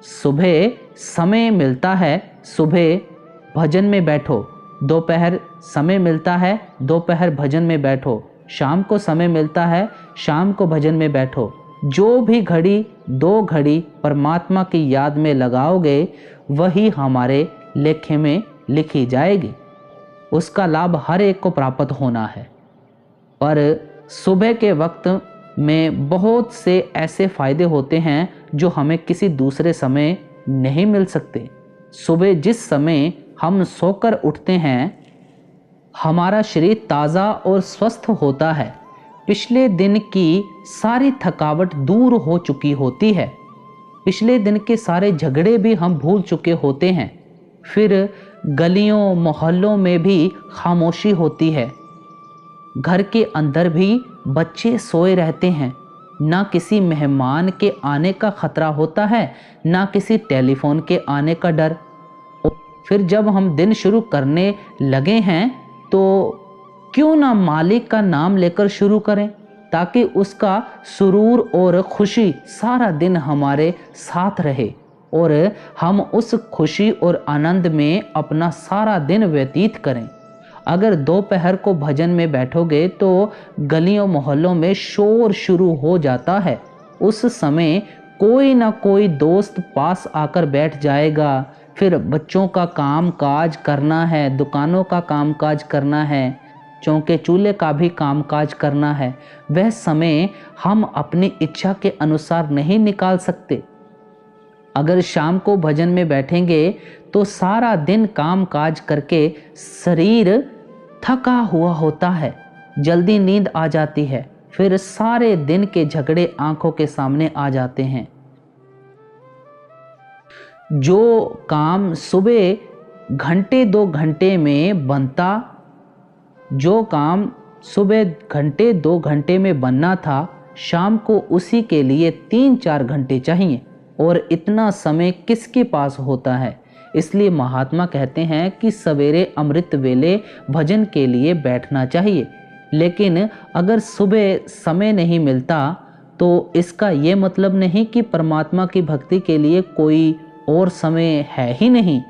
सुबह समय मिलता है, सुबह भजन में बैठो। दोपहर समय मिलता है, दोपहर भजन में बैठो। शाम को समय मिलता है, शाम को भजन में बैठो। जो भी घड़ी 2 घड़ी परमात्मा की याद में लगाओगे वही हमारे लेखे में लिखी जाएगी। उसका लाभ हर एक को प्राप्त होना है। पर सुबह के वक्त में बहुत से ऐसे फायदे होते हैं जो हमें किसी दूसरे समय नहीं मिल सकते। सुबह जिस समय हम सोकर उठते हैं हमारा शरीर ताज़ा और स्वस्थ होता है। पिछले दिन की सारी थकावट दूर हो चुकी होती है। पिछले दिन के सारे झगड़े भी हम भूल चुके होते हैं। फिर गलियों मोहल्लों में भी खामोशी होती है। घर के अंदर भी बच्चे सोए रहते हैं। ना किसी मेहमान के आने का खतरा होता है, ना किसी टेलीफोन के आने का डर। फिर जब हम दिन शुरू करने लगे हैं तो क्यों ना मालिक का नाम लेकर शुरू करें, ताकि उसका सुरूर और खुशी सारा दिन हमारे साथ रहे और हम उस खुशी और आनंद में अपना सारा दिन व्यतीत करें। अगर दोपहर को भजन में बैठोगे तो गलियों मोहल्लों में शोर शुरू हो जाता है। उस समय कोई ना कोई दोस्त पास आकर बैठ जाएगा। फिर बच्चों का काम काज करना है, दुकानों का काम काज करना है, चौके चूल्हे का भी काम काज करना है। वह समय हम अपनी इच्छा के अनुसार नहीं निकाल सकते। अगर शाम को भजन में बैठेंगे तो सारा दिन काम काज करके शरीर थका हुआ होता है, जल्दी नींद आ जाती है। फिर सारे दिन के झगड़े आंखों के सामने आ जाते हैं। जो काम सुबह घंटे 2 घंटे में बनता, जो काम सुबह घंटे 2 घंटे में बनना था, शाम को उसी के लिए 3-4 घंटे चाहिए। और इतना समय किसके पास होता है? इसलिए महात्मा कहते हैं कि सवेरे अमृत वेले भजन के लिए बैठना चाहिए। लेकिन अगर सुबह समय नहीं मिलता तो इसका ये मतलब नहीं कि परमात्मा की भक्ति के लिए कोई और समय है ही नहीं।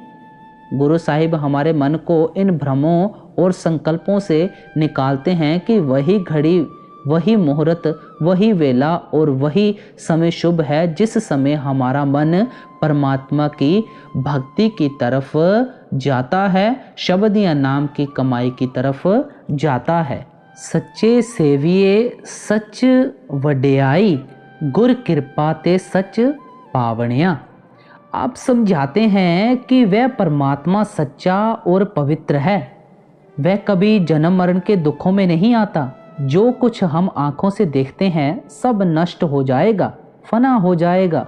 गुरु साहिब हमारे मन को इन भ्रमों और संकल्पों से निकालते हैं कि वही घड़ी, वही मुहूर्त, वही वेला और वही समय शुभ है जिस समय हमारा मन परमात्मा की भक्ति की तरफ जाता है, शब्द या नाम की कमाई की तरफ जाता है। सच्चे सेविये सच वड्याई, गुर कृपा ते सच पावनिया। आप समझाते हैं कि वह परमात्मा सच्चा और पवित्र है। वह कभी जन्म मरण के दुखों में नहीं आता। जो कुछ हम आँखों से देखते हैं सब नष्ट हो जाएगा, फना हो जाएगा।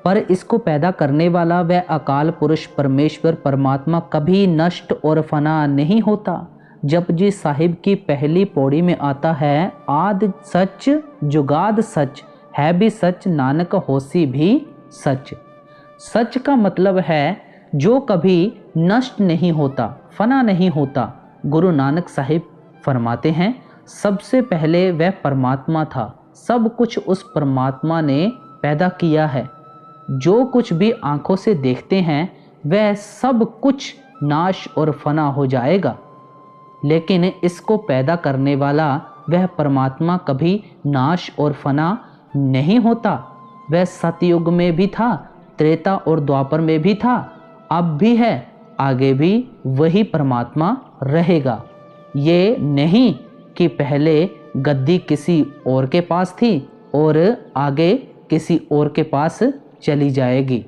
पर इसको पैदा करने वाला वह अकाल पुरुष परमेश्वर परमात्मा कभी नष्ट और फना नहीं होता। जपजी साहिब की पहली पौड़ी में आता है, आद सच जुगाद सच, है भी सच नानक होसी भी सच। सच का मतलब है जो कभी नष्ट नहीं होता, फना नहीं होता। गुरु नानक साहिब फरमाते हैं, सबसे पहले वह परमात्मा था, सब कुछ उस परमात्मा ने पैदा किया है। जो कुछ भी आंखों से देखते हैं वह सब कुछ नाश और फना हो जाएगा, लेकिन इसको पैदा करने वाला वह परमात्मा कभी नाश और फना नहीं होता। वह सतयुग में भी था, त्रेता और द्वापर में भी था, अब भी है, आगे भी वही परमात्मा रहेगा। ये नहीं कि पहले गद्दी किसी और के पास थी और आगे किसी और के पास चली जाएगी।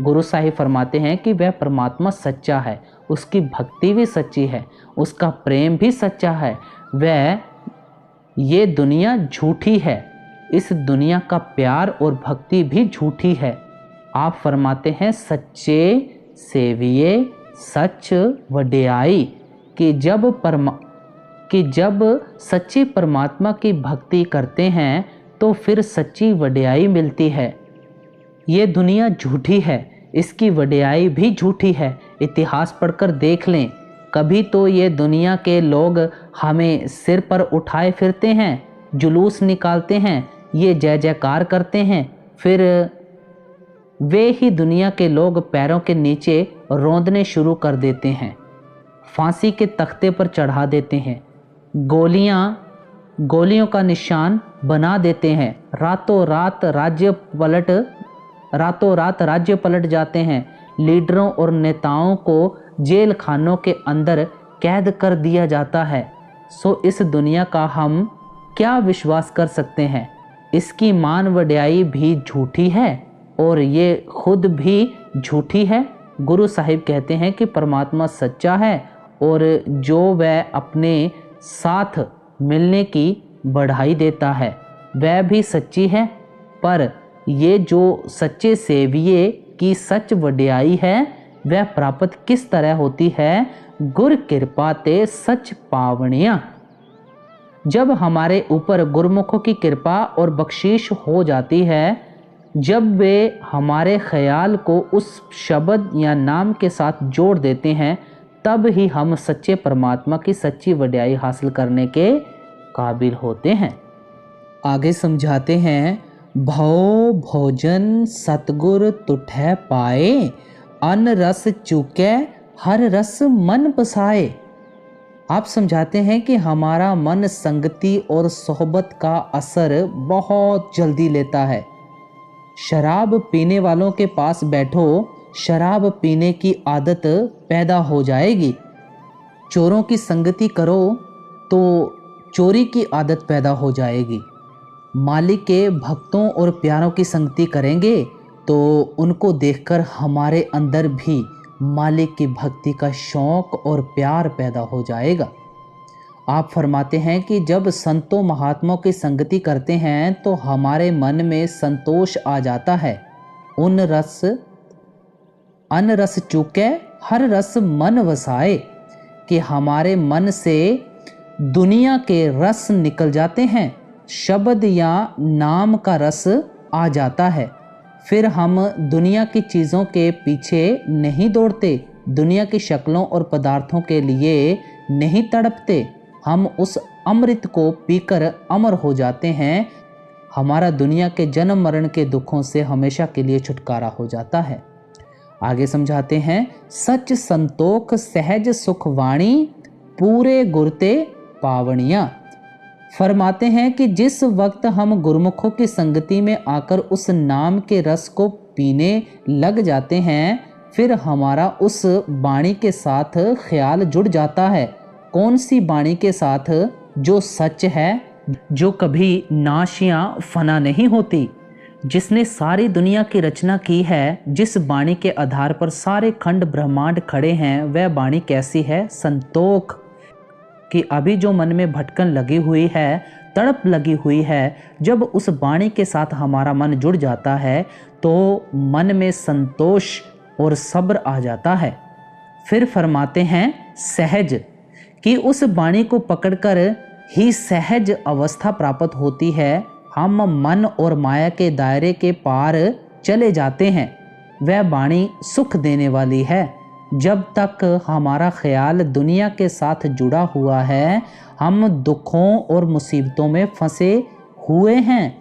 गुरु साहिब फरमाते हैं कि वह परमात्मा सच्चा है, उसकी भक्ति भी सच्ची है, उसका प्रेम भी सच्चा है। वह ये दुनिया झूठी है, इस दुनिया का प्यार और भक्ति भी झूठी है। आप फरमाते हैं सच्चे सेविये सच वड्याई कि जब सच्चे परमात्मा की भक्ति करते हैं तो फिर सच्ची वड्याई मिलती है। ये दुनिया झूठी है, इसकी वड्याई भी झूठी है। इतिहास पढ़कर देख लें, कभी तो ये दुनिया के लोग हमें सिर पर उठाए फिरते हैं, जुलूस निकालते हैं, ये जय जयकार करते हैं, फिर वे ही दुनिया के लोग पैरों के नीचे रौंदने शुरू कर देते हैं, फांसी के तख्ते पर चढ़ा देते हैं, गोलियों का निशान बना देते हैं, रातों रात राज्य पलट जाते हैं, लीडरों और नेताओं को जेल खानों के अंदर कैद कर दिया जाता है। सो इस दुनिया का हम क्या विश्वास कर सकते हैं? इसकी मान वड्याई भी झूठी है और ये खुद भी झूठी है। गुरु साहिब कहते हैं कि परमात्मा सच्चा है और जो वह अपने साथ मिलने की बढ़ाई देता है वह भी सच्ची है, पर ये जो सच्चे सेविये की सच वड्याई है वह प्राप्त किस तरह होती है? गुर कृपा ते सच पावनिया। जब हमारे ऊपर गुरमुखों की कृपा और बख्शीश हो जाती है, जब वे हमारे ख्याल को उस शब्द या नाम के साथ जोड़ देते हैं, तब ही हम सच्चे परमात्मा की सच्ची वड्याई हासिल करने के काबिल होते हैं। आगे समझाते हैं, भव भोजन सतगुर तुठै पाए, अन्न रस चूकै हर रस मन बसाए। आप समझाते हैं कि हमारा मन संगति और सोहबत का असर बहुत जल्दी लेता है। शराब पीने वालों के पास बैठो, शराब पीने की आदत पैदा हो जाएगी। चोरों की संगति करो तो चोरी की आदत पैदा हो जाएगी। मालिक के भक्तों और प्यारों की संगति करेंगे तो उनको देखकर हमारे अंदर भी मालिक की भक्ति का शौक और प्यार पैदा हो जाएगा। आप फरमाते हैं कि जब संतों महात्माओं की संगति करते हैं तो हमारे मन में संतोष आ जाता है। अन्न रस चूकै हर रस मन वसाए, कि हमारे मन से दुनिया के रस निकल जाते हैं, शब्द या नाम का रस आ जाता है। फिर हम दुनिया की चीज़ों के पीछे नहीं दौड़ते, दुनिया की शक्लों और पदार्थों के लिए नहीं तड़पते। हम उस अमृत को पीकर अमर हो जाते हैं। हमारा दुनिया के जन्म मरण के दुखों से हमेशा के लिए छुटकारा हो जाता है। आगे समझाते हैं, सच संतोख सहज सुख वाणी, पूरे गुरते पावनिया। फरमाते हैं कि जिस वक्त हम गुरमुखों की संगति में आकर उस नाम के रस को पीने लग जाते हैं, फिर हमारा उस वाणी के साथ ख्याल जुड़ जाता है। कौन सी वाणी के साथ? जो सच है, जो कभी नाश या फना नहीं होती, जिसने सारी दुनिया की रचना की है, जिस वाणी के आधार पर सारे खंड ब्रह्मांड खड़े हैं, वह वाणी कैसी है? संतोख। कि अभी जो मन में भटकन लगी हुई है, तड़प लगी हुई है, जब उस वाणी के साथ हमारा मन जुड़ जाता है तो मन में संतोष और सब्र आ जाता है। फिर फरमाते हैं सहज, कि उस वाणी को पकड़कर ही सहज अवस्था प्राप्त होती है। हम मन और माया के दायरे के पार चले जाते हैं। वह वाणी सुख देने वाली है। जब तक हमारा ख्याल दुनिया के साथ जुड़ा हुआ है, हम दुखों और मुसीबतों में फंसे हुए हैं।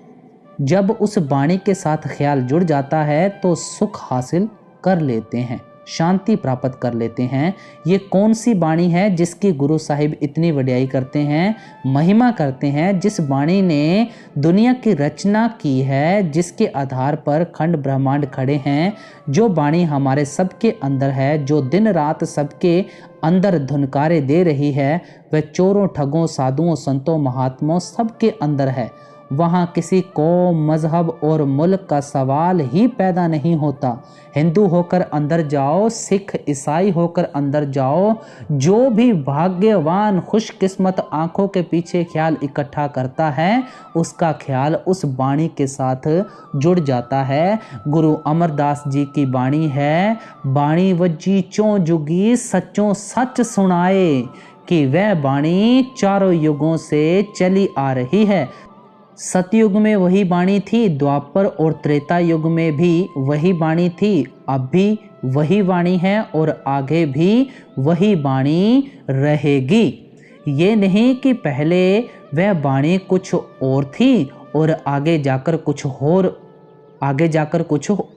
जब उस वाणी के साथ ख्याल जुड़ जाता है तो सुख हासिल कर लेते हैं, शांति प्राप्त कर लेते हैं। ये कौन सी वाणी है जिसकी गुरु साहिब इतनी वड्याई करते हैं, महिमा करते हैं? जिस वाणी ने दुनिया की रचना की है, जिसके आधार पर खंड ब्रह्मांड खड़े हैं, जो वाणी हमारे सबके अंदर है, जो दिन रात सबके अंदर धुनकारे दे रही है, वह चोरों, ठगों, साधुओं, संतों, महात्माओं सबके अंदर है। वहाँ किसी कौम, मजहब और मुल्क का सवाल ही पैदा नहीं होता। हिंदू होकर अंदर जाओ, सिख ईसाई होकर अंदर जाओ, जो भी भाग्यवान खुशकिस्मत आंखों के पीछे ख्याल इकट्ठा करता है, उसका ख्याल उस वाणी के साथ जुड़ जाता है। गुरु अमरदास जी की वाणी है, वाणी वज्जी चों जुगी सच्चों सच सुनाए, कि वह वाणी चारों युगों से चली आ रही है। सतयुग में वही वाणी थी, द्वापर और त्रेता युग में भी वही वाणी थी, अब भी वही वाणी है और आगे भी वही वाणी रहेगी। ये नहीं कि पहले वह वाणी कुछ और थी और आगे जाकर कुछ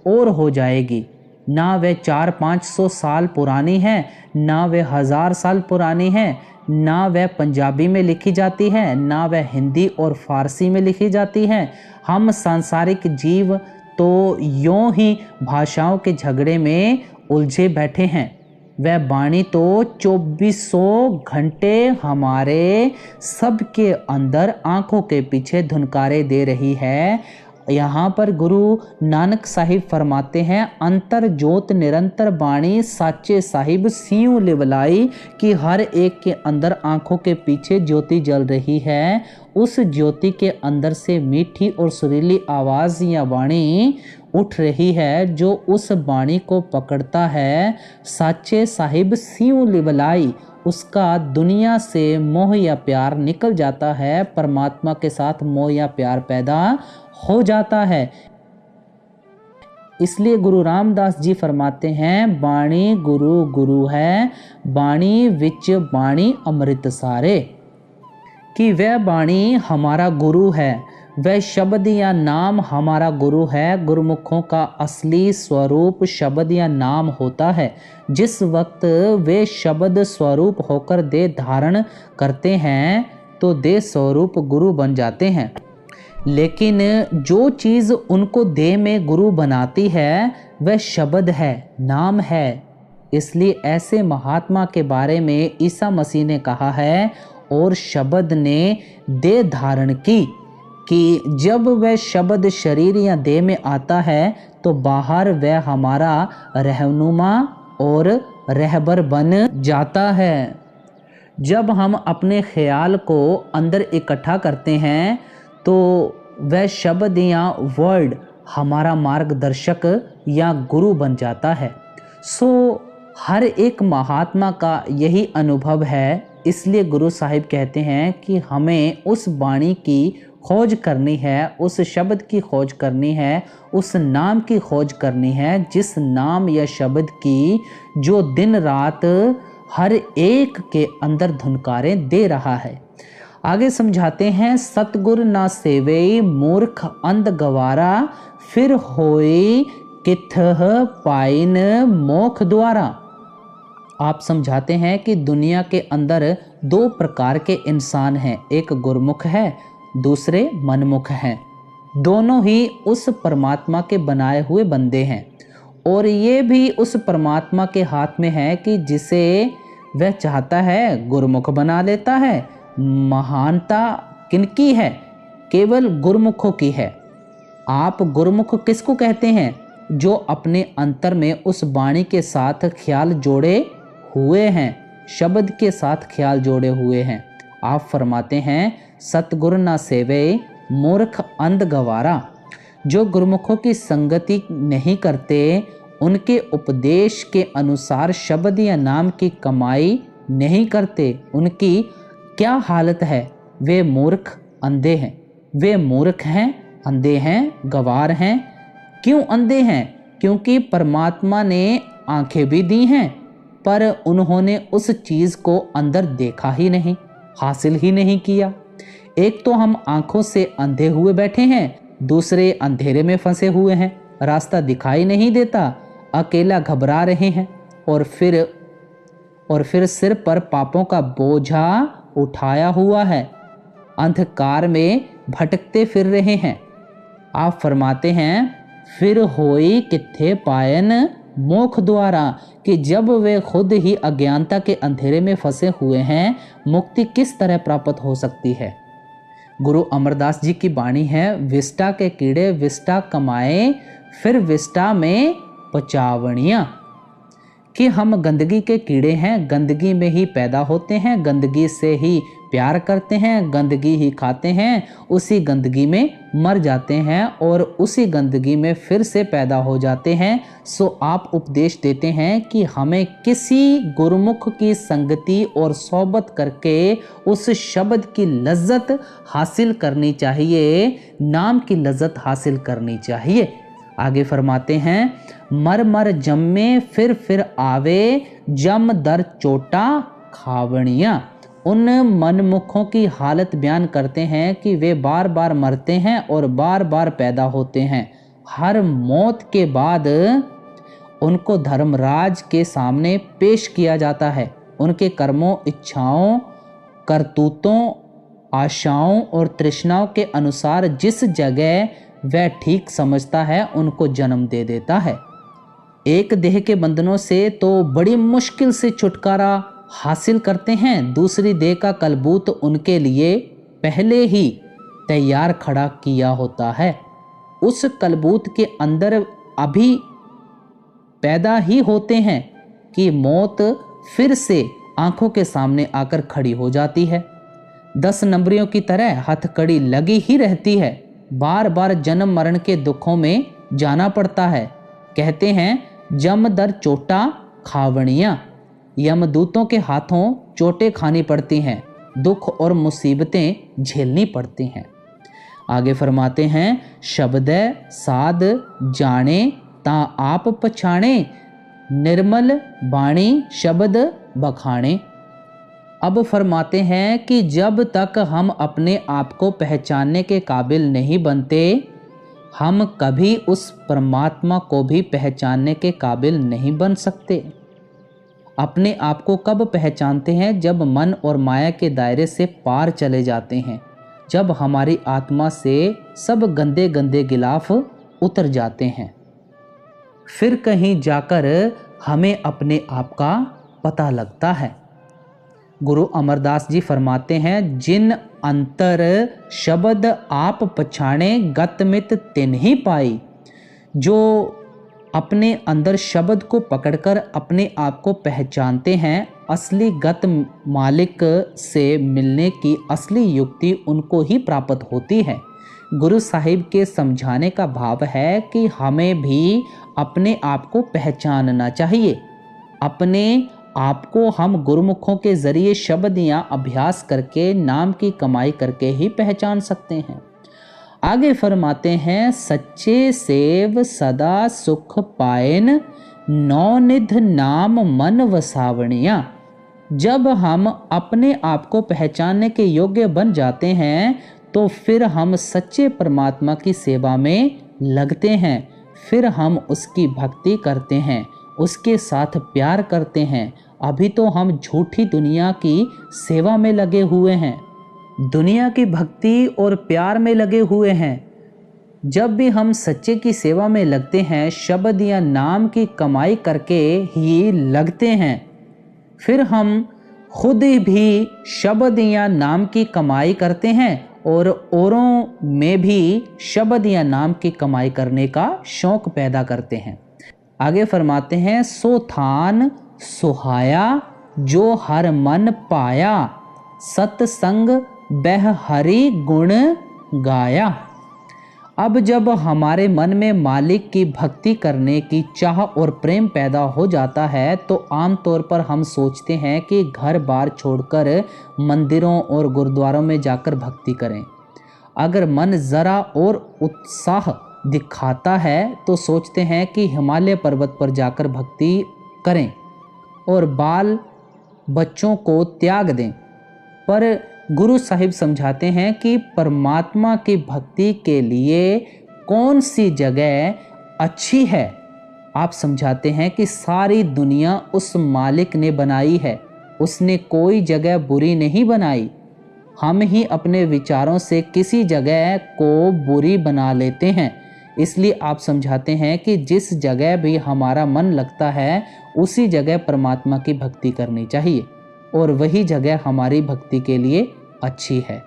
और हो जाएगी। ना वह 400-500 साल पुरानी है, ना वह 1000 साल पुरानी है, ना वह पंजाबी में लिखी जाती है, ना वह हिंदी और फारसी में लिखी जाती है। हम सांसारिक जीव तो यूं ही भाषाओं के झगड़े में उलझे बैठे हैं। वह वाणी तो 2400 घंटे हमारे सबके अंदर आंखों के पीछे धुनकारे दे रही है। यहाँ पर गुरु नानक साहिब फरमाते हैं, अंतर जोत निरंतर बाणी साचे साहिब सियों लिवलाई, कि हर एक के अंदर आंखों के पीछे ज्योति जल रही है। उस ज्योति के अंदर से मीठी और सुरीली आवाज़ या वाणी उठ रही है। जो उस वाणी को पकड़ता है, साचे साहिब सियों लिवलाई, उसका दुनिया से मोह या प्यार निकल जाता है, परमात्मा के साथ मोह या प्यार पैदा हो जाता है। इसलिए गुरु रामदास जी फरमाते हैं, बाणी गुरु गुरु है, बाणी विच बाणी अमृत सारे, कि वह बाणी हमारा गुरु है, वह शब्द या नाम हमारा गुरु है। गुरुमुखों का असली स्वरूप शब्द या नाम होता है। जिस वक्त वे शब्द स्वरूप होकर देह धारण करते हैं तो देह स्वरूप गुरु बन जाते हैं। लेकिन जो चीज़ उनको देह में गुरु बनाती है वह शब्द है, नाम है। इसलिए ऐसे महात्मा के बारे में ईसा मसीह ने कहा है, और शब्द ने देह धारण की, कि जब वह शब्द शरीर या देह में आता है तो बाहर वह हमारा रहनुमा और रहबर बन जाता है। जब हम अपने ख्याल को अंदर इकट्ठा करते हैं तो वह शब्द या वर्ड हमारा मार्गदर्शक या गुरु बन जाता है। सो हर एक महात्मा का यही अनुभव है। इसलिए गुरु साहिब कहते हैं कि हमें उस वाणी की खोज करनी है, उस शब्द की खोज करनी है, उस नाम की खोज करनी है, जिस नाम या शब्द की जो दिन रात हर एक के अंदर धुनकारें दे रहा है। आगे समझाते हैं, सतगुर ना सेवे मूर्ख अंध गवारा, फिर होई किथह पाइन मोख द्वारा। आप समझाते हैं कि दुनिया के अंदर दो प्रकार के इंसान हैं, एक गुरमुख है, दूसरे मनमुख हैं। दोनों ही उस परमात्मा के बनाए हुए बंदे हैं, और ये भी उस परमात्मा के हाथ में है कि जिसे वह चाहता है गुरमुख बना लेता है। महानता किनकी है? केवल गुरमुखों की है। आप गुरमुख किसको कहते हैं? जो अपने अंतर में उस वाणी के साथ ख्याल जोड़े हुए हैं, शब्द के साथ ख्याल जोड़े हुए हैं। आप फरमाते हैं, सतगुर ना सेवे मूर्ख अंध गवारा। जो गुरमुखों की संगति नहीं करते, उनके उपदेश के अनुसार शब्द या नाम की कमाई नहीं करते, उनकी क्या हालत है? वे मूर्ख अंधे हैं। वे मूर्ख हैं, अंधे हैं, गवार हैं। क्यों अंधे हैं? क्योंकि परमात्मा ने आंखें भी दी हैं, पर उन्होंने उस चीज़ को अंदर देखा ही नहीं, हासिल ही नहीं किया। एक तो हम आंखों से अंधे हुए बैठे हैं, दूसरे अंधेरे में फंसे हुए हैं, रास्ता दिखाई नहीं देता, अकेला घबरा रहे हैं, और फिर सिर पर पापों का बोझा उठाया हुआ है, अंधकार में भटकते फिर रहे हैं। आप फरमाते हैं, फिर होई किथे पायन मोख द्वारा, कि जब वे खुद ही अज्ञानता के अंधेरे में फंसे हुए हैं, मुक्ति किस तरह प्राप्त हो सकती है? गुरु अमरदास जी की वाणी है, विष्टा के कीड़े विष्टा कमाए, फिर विष्टा में पचावणियाँ। कि हम गंदगी के कीड़े हैं, गंदगी में ही पैदा होते हैं, गंदगी से ही प्यार करते हैं, गंदगी ही खाते हैं, उसी गंदगी में मर जाते हैं और उसी गंदगी में फिर से पैदा हो जाते हैं। सो आप उपदेश देते हैं कि हमें किसी गुरुमुख की संगति और सोबत करके उस शब्द की लज्जत हासिल करनी चाहिए, नाम की लज्जत हासिल करनी चाहिए। आगे फरमाते हैं, मर मर जम्मे फिर आवे, जम दर चोटा खावणियाँ। उन मनमुखों की हालत बयान करते हैं कि वे बार बार मरते हैं और बार बार पैदा होते हैं। हर मौत के बाद उनको धर्मराज के सामने पेश किया जाता है। उनके कर्मों, इच्छाओं, करतूतों, आशाओं और तृष्णाओं के अनुसार जिस जगह वह ठीक समझता है उनको जन्म दे देता है। एक देह के बंधनों से तो बड़ी मुश्किल से छुटकारा हासिल करते हैं, दूसरी देह का कलबूत उनके लिए पहले ही तैयार खड़ा किया होता है। उस कलबूत के अंदर अभी पैदा ही होते हैं कि मौत फिर से आंखों के सामने आकर खड़ी हो जाती है। 10 नंबरियों की तरह हथकड़ी लगी ही रहती है, बार बार जन्म मरण के दुखों में जाना पड़ता है। कहते हैं जम दर चोटा खावणियाँ, यमदूतों के हाथों चोटें खानी पड़ती हैं, दुख और मुसीबतें झेलनी पड़ती हैं। आगे फरमाते हैं, शब्द साध जाने ता आप पछाणे, निर्मल बाणी शब्द बखाने। अब फरमाते हैं कि जब तक हम अपने आप को पहचानने के काबिल नहीं बनते, हम कभी उस परमात्मा को भी पहचानने के काबिल नहीं बन सकते। अपने आप को कब पहचानते हैं? जब मन और माया के दायरे से पार चले जाते हैं, जब हमारी आत्मा से सब गंदे गंदे गिलाफ उतर जाते हैं, फिर कहीं जाकर हमें अपने आप का पता लगता है। गुरु अमरदास जी फरमाते हैं, जिन अंतर शब्द आप पछाणे, गतमित तिन्ही पाई। जो अपने अंदर शब्द को पकड़कर अपने आप को पहचानते हैं, असली गत मालिक से मिलने की असली युक्ति उनको ही प्राप्त होती है। गुरु साहिब के समझाने का भाव है कि हमें भी अपने आप को पहचानना चाहिए। अपने आपको हम गुरुमुखों के जरिए शब्द या अभ्यास करके, नाम की कमाई करके ही पहचान सकते हैं। आगे फरमाते हैं, सच्चे सेव सदा सुख पाएन, नौनिध नाम मन वसावणियाँ। जब हम अपने आप को पहचानने के योग्य बन जाते हैं तो फिर हम सच्चे परमात्मा की सेवा में लगते हैं, फिर हम उसकी भक्ति करते हैं, उसके साथ प्यार करते हैं। अभी तो हम झूठी दुनिया की सेवा में लगे हुए हैं, दुनिया की भक्ति और प्यार में लगे हुए हैं। जब भी हम सच्चे की सेवा में लगते हैं, शब्द या नाम की कमाई करके ही लगते हैं, फिर हम खुद भी शब्द या नाम की कमाई करते हैं और औरों में भी शब्द या नाम की कमाई करने का शौक पैदा करते हैं। आगे फरमाते हैं, सो थान सुहाया जो हर मन पाया, सत्संग बह हरि गुण गाया। अब जब हमारे मन में मालिक की भक्ति करने की चाह और प्रेम पैदा हो जाता है तो आमतौर पर हम सोचते हैं कि घर बार छोड़कर मंदिरों और गुरुद्वारों में जाकर भक्ति करें। अगर मन ज़रा और उत्साह दिखाता है तो सोचते हैं कि हिमालय पर्वत पर जाकर भक्ति करें और बाल बच्चों को त्याग दें। पर गुरु साहिब समझाते हैं कि परमात्मा की भक्ति के लिए कौन सी जगह अच्छी है। आप समझाते हैं कि सारी दुनिया उस मालिक ने बनाई है, उसने कोई जगह बुरी नहीं बनाई। हम ही अपने विचारों से किसी जगह को बुरी बना लेते हैं। इसलिए आप समझाते हैं कि जिस जगह भी हमारा मन लगता है उसी जगह परमात्मा की भक्ति करनी चाहिए और वही जगह हमारी भक्ति के लिए अच्छी है।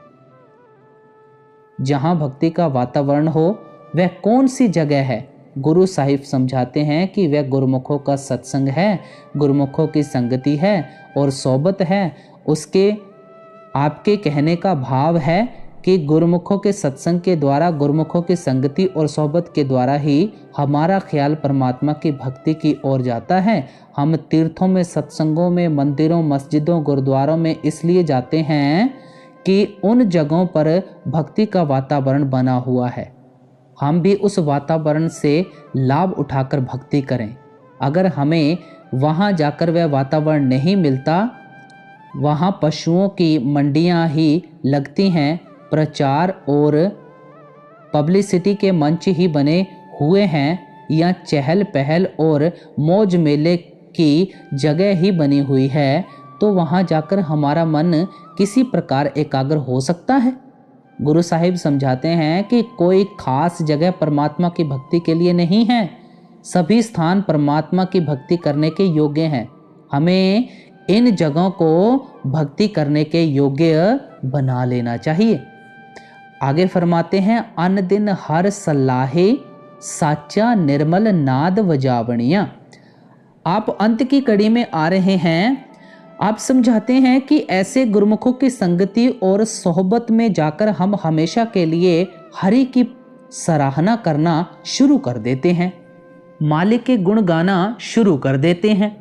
जहाँ भक्ति का वातावरण हो वह कौन सी जगह है? गुरु साहिब समझाते हैं कि वह गुरुमुखों का सत्संग है, गुरुमुखों की संगति है और सोबत है। उसके आपके कहने का भाव है कि गुरुमुखों के सत्संग के द्वारा, गुरुमुखों की संगति और सोबत के द्वारा ही हमारा ख्याल परमात्मा की भक्ति की ओर जाता है। हम तीर्थों में, सत्संगों में, मंदिरों, मस्जिदों, गुरुद्वारों में इसलिए जाते हैं कि उन जगहों पर भक्ति का वातावरण बना हुआ है। हम भी उस वातावरण से लाभ उठाकर भक्ति करें। अगर हमें वहाँ जाकर वह वातावरण नहीं मिलता, वहाँ पशुओं की मंडियाँ ही लगती हैं, प्रचार और पब्लिसिटी के मंच ही बने हुए हैं, या चहल पहल और मौज मेले की जगह ही बनी हुई है, तो वहाँ जाकर हमारा मन किसी प्रकार एकाग्र हो सकता है? गुरु साहिब समझाते हैं कि कोई खास जगह परमात्मा की भक्ति के लिए नहीं है। सभी स्थान परमात्मा की भक्ति करने के योग्य हैं। हमें इन जगहों को भक्ति करने के योग्य बना लेना चाहिए। आगे फरमाते हैं, अन दिन हर सलाहे साचा निर्मल नाद वजावणिया। आप अंत की कड़ी में आ रहे हैं। आप समझाते हैं कि ऐसे गुरुमुखों की संगति और सोहबत में जाकर हम हमेशा के लिए हरि की सराहना करना शुरू कर देते हैं, मालिक के गुण गाना शुरू कर देते हैं,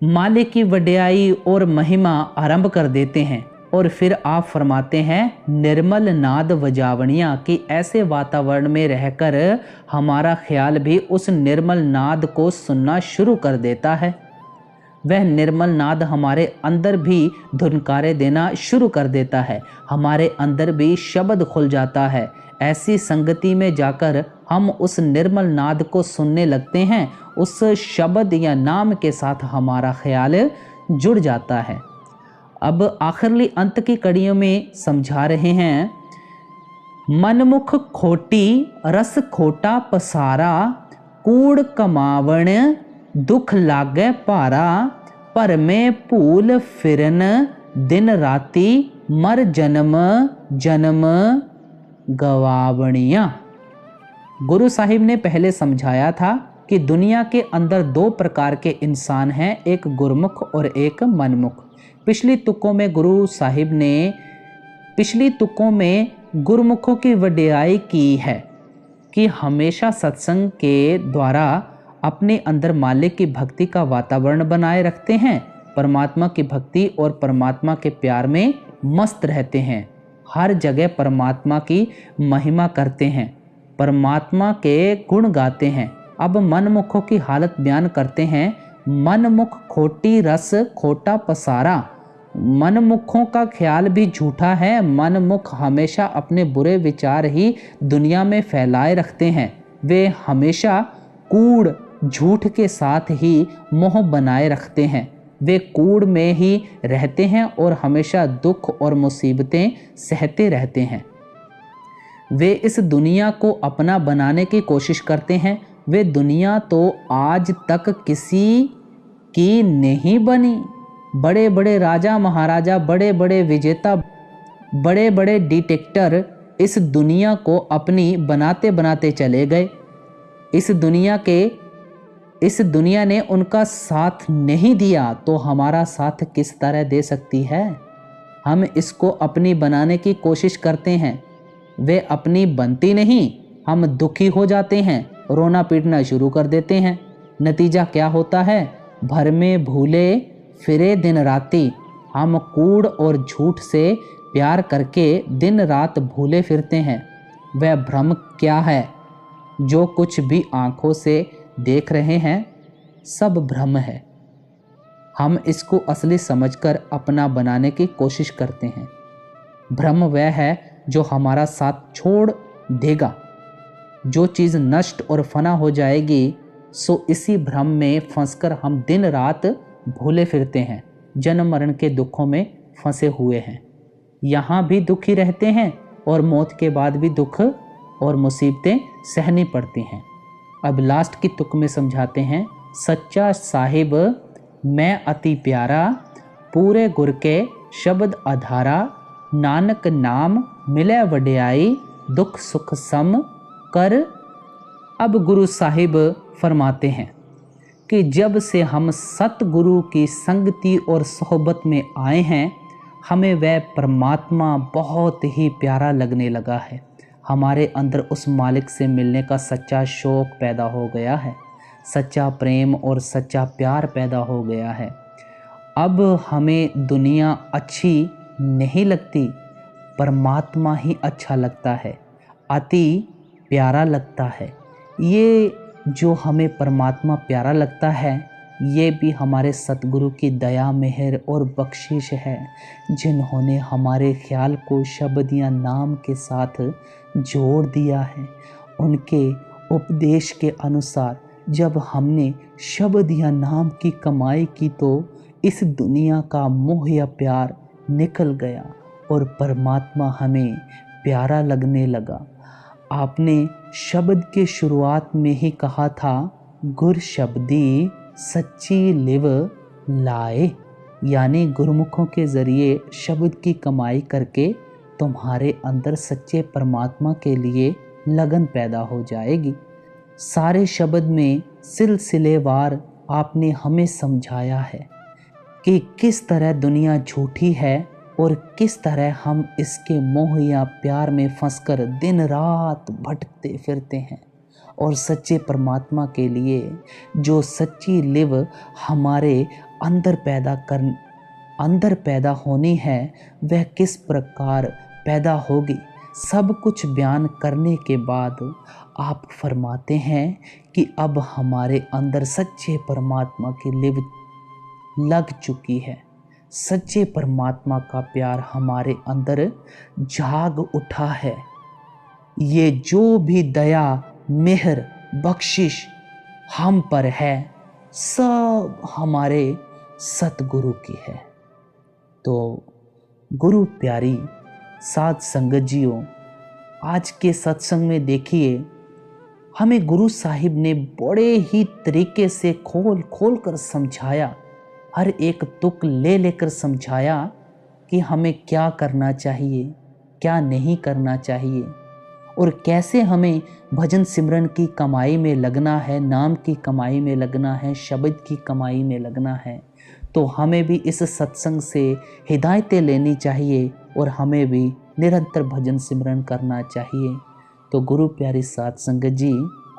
मालिक की वड्याई और महिमा आरंभ कर देते हैं। और फिर आप फरमाते हैं, निर्मल नाद वजावणिया, कि ऐसे वातावरण में रहकर हमारा ख्याल भी उस निर्मल नाद को सुनना शुरू कर देता है। वह निर्मल नाद हमारे अंदर भी धुनकारे देना शुरू कर देता है, हमारे अंदर भी शब्द खुल जाता है। ऐसी संगति में जाकर हम उस निर्मल नाद को सुनने लगते हैं, उस शब्द या नाम के साथ हमारा ख्याल जुड़ जाता है। अब आखिरली अंत की कड़ियों में समझा रहे हैं, मनमुख खोटी रस खोटा पसारा, कूड़ कमावण दुख लागे भारा, पर में भूल फिरन दिन राती, मर जन्म जन्म गवावणिया। गुरु साहिब ने पहले समझाया था कि दुनिया के अंदर दो प्रकार के इंसान हैं, एक गुरुमुख और एक मनमुख। पिछली तुकों में गुरुमुखों की वड्याई की है कि हमेशा सत्संग के द्वारा अपने अंदर मालिक की भक्ति का वातावरण बनाए रखते हैं, परमात्मा की भक्ति और परमात्मा के प्यार में मस्त रहते हैं, हर जगह परमात्मा की महिमा करते हैं, परमात्मा के गुण गाते हैं। अब मनमुखों की हालत बयान करते हैं, मनमुख खोटी रस खोटा पसारा। मनमुखों का ख्याल भी झूठा है। मनमुख हमेशा अपने बुरे विचार ही दुनिया में फैलाए रखते हैं। वे हमेशा कूड़ झूठ के साथ ही मोह बनाए रखते हैं। वे कूड़ में ही रहते हैं और हमेशा दुख और मुसीबतें सहते रहते हैं। वे इस दुनिया को अपना बनाने की कोशिश करते हैं। वे दुनिया तो आज तक किसी की नहीं बनी। बड़े बड़े राजा महाराजा, बड़े बड़े विजेता, बड़े बड़े डिटेक्टर इस दुनिया को अपनी बनाते बनाते चले गए। इस दुनिया ने उनका साथ नहीं दिया, तो हमारा साथ किस तरह दे सकती है? हम इसको अपनी बनाने की कोशिश करते हैं, वे अपनी बनती नहीं। हम दुखी हो जाते हैं, रोना पीटना शुरू कर देते हैं। नतीजा क्या होता है? भर में भूले फिरे दिन राती। हम कूड़ और झूठ से प्यार करके दिन रात भूले फिरते हैं। वह भ्रम क्या है? जो कुछ भी आंखों से देख रहे हैं सब भ्रम है। हम इसको असली समझकर अपना बनाने की कोशिश करते हैं। भ्रम वह है जो हमारा साथ छोड़ देगा। जो चीज़ नष्ट और फना हो जाएगी, सो इसी भ्रम में फंसकर हम दिन रात भूले फिरते हैं, जन्म मरण के दुखों में फंसे हुए हैं। यहाँ भी दुखी रहते हैं और मौत के बाद भी दुख और मुसीबतें सहनी पड़ती हैं। अब लास्ट की तुक में समझाते हैं, सच्चा साहिब मैं अति प्यारा, पूरे गुर के शब्द आधारा, नानक नाम मिले वड्याई, दुख सुख सम कर। अब गुरु साहिब फरमाते हैं कि जब से हम सतगुरु की संगति और सोहबत में आए हैं, हमें वह परमात्मा बहुत ही प्यारा लगने लगा है। हमारे अंदर उस मालिक से मिलने का सच्चा शौक़ पैदा हो गया है, सच्चा प्रेम और सच्चा प्यार पैदा हो गया है। अब हमें दुनिया अच्छी नहीं लगती, परमात्मा ही अच्छा लगता है, अति प्यारा लगता है। ये जो हमें परमात्मा प्यारा लगता है, ये भी हमारे सतगुरु की दया मेहर और बख्शिश है, जिन्होंने हमारे ख्याल को शब्द या नाम के साथ जोड़ दिया है। उनके उपदेश के अनुसार जब हमने शब्द या नाम की कमाई की तो इस दुनिया का मोह या प्यार निकल गया और परमात्मा हमें प्यारा लगने लगा। आपने शब्द के शुरुआत में ही कहा था, गुर शब्दी सच्ची लिव लाए, यानी गुरमुखों के ज़रिए शब्द की कमाई करके तुम्हारे अंदर सच्चे परमात्मा के लिए लगन पैदा हो जाएगी। सारे शब्द में सिलसिलेवार आपने हमें समझाया है कि किस तरह दुनिया झूठी है और किस तरह हम इसके मोह या प्यार में फंसकर दिन रात भटकते फिरते हैं, और सच्चे परमात्मा के लिए जो सच्ची लिव हमारे अंदर पैदा होनी है, वह किस प्रकार पैदा होगी। सब कुछ बयान करने के बाद आप फरमाते हैं कि अब हमारे अंदर सच्चे परमात्मा की लिव लग चुकी है। सच्चे परमात्मा का प्यार हमारे अंदर जाग उठा है। ये जो भी दया मेहर बख्शिश हम पर है, सब हमारे सतगुरु की है। तो गुरु प्यारी साध संगत जियों, आज के सत्संग में देखिए, हमें गुरु साहिब ने बड़े ही तरीके से खोल खोल कर समझाया, हर एक तुक ले लेकर समझाया कि हमें क्या करना चाहिए, क्या नहीं करना चाहिए, और कैसे हमें भजन सिमरन की कमाई में लगना है, नाम की कमाई में लगना है, शब्द की कमाई में लगना है। तो हमें भी इस सत्संग से हिदायतें लेनी चाहिए और हमें भी निरंतर भजन सिमरन करना चाहिए। तो गुरु प्यारी साध संगत जी,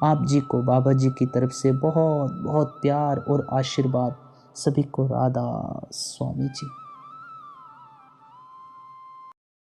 आप जी को बाबा जी की तरफ से बहुत बहुत प्यार और आशीर्वाद। सभी को राधा स्वामी जी।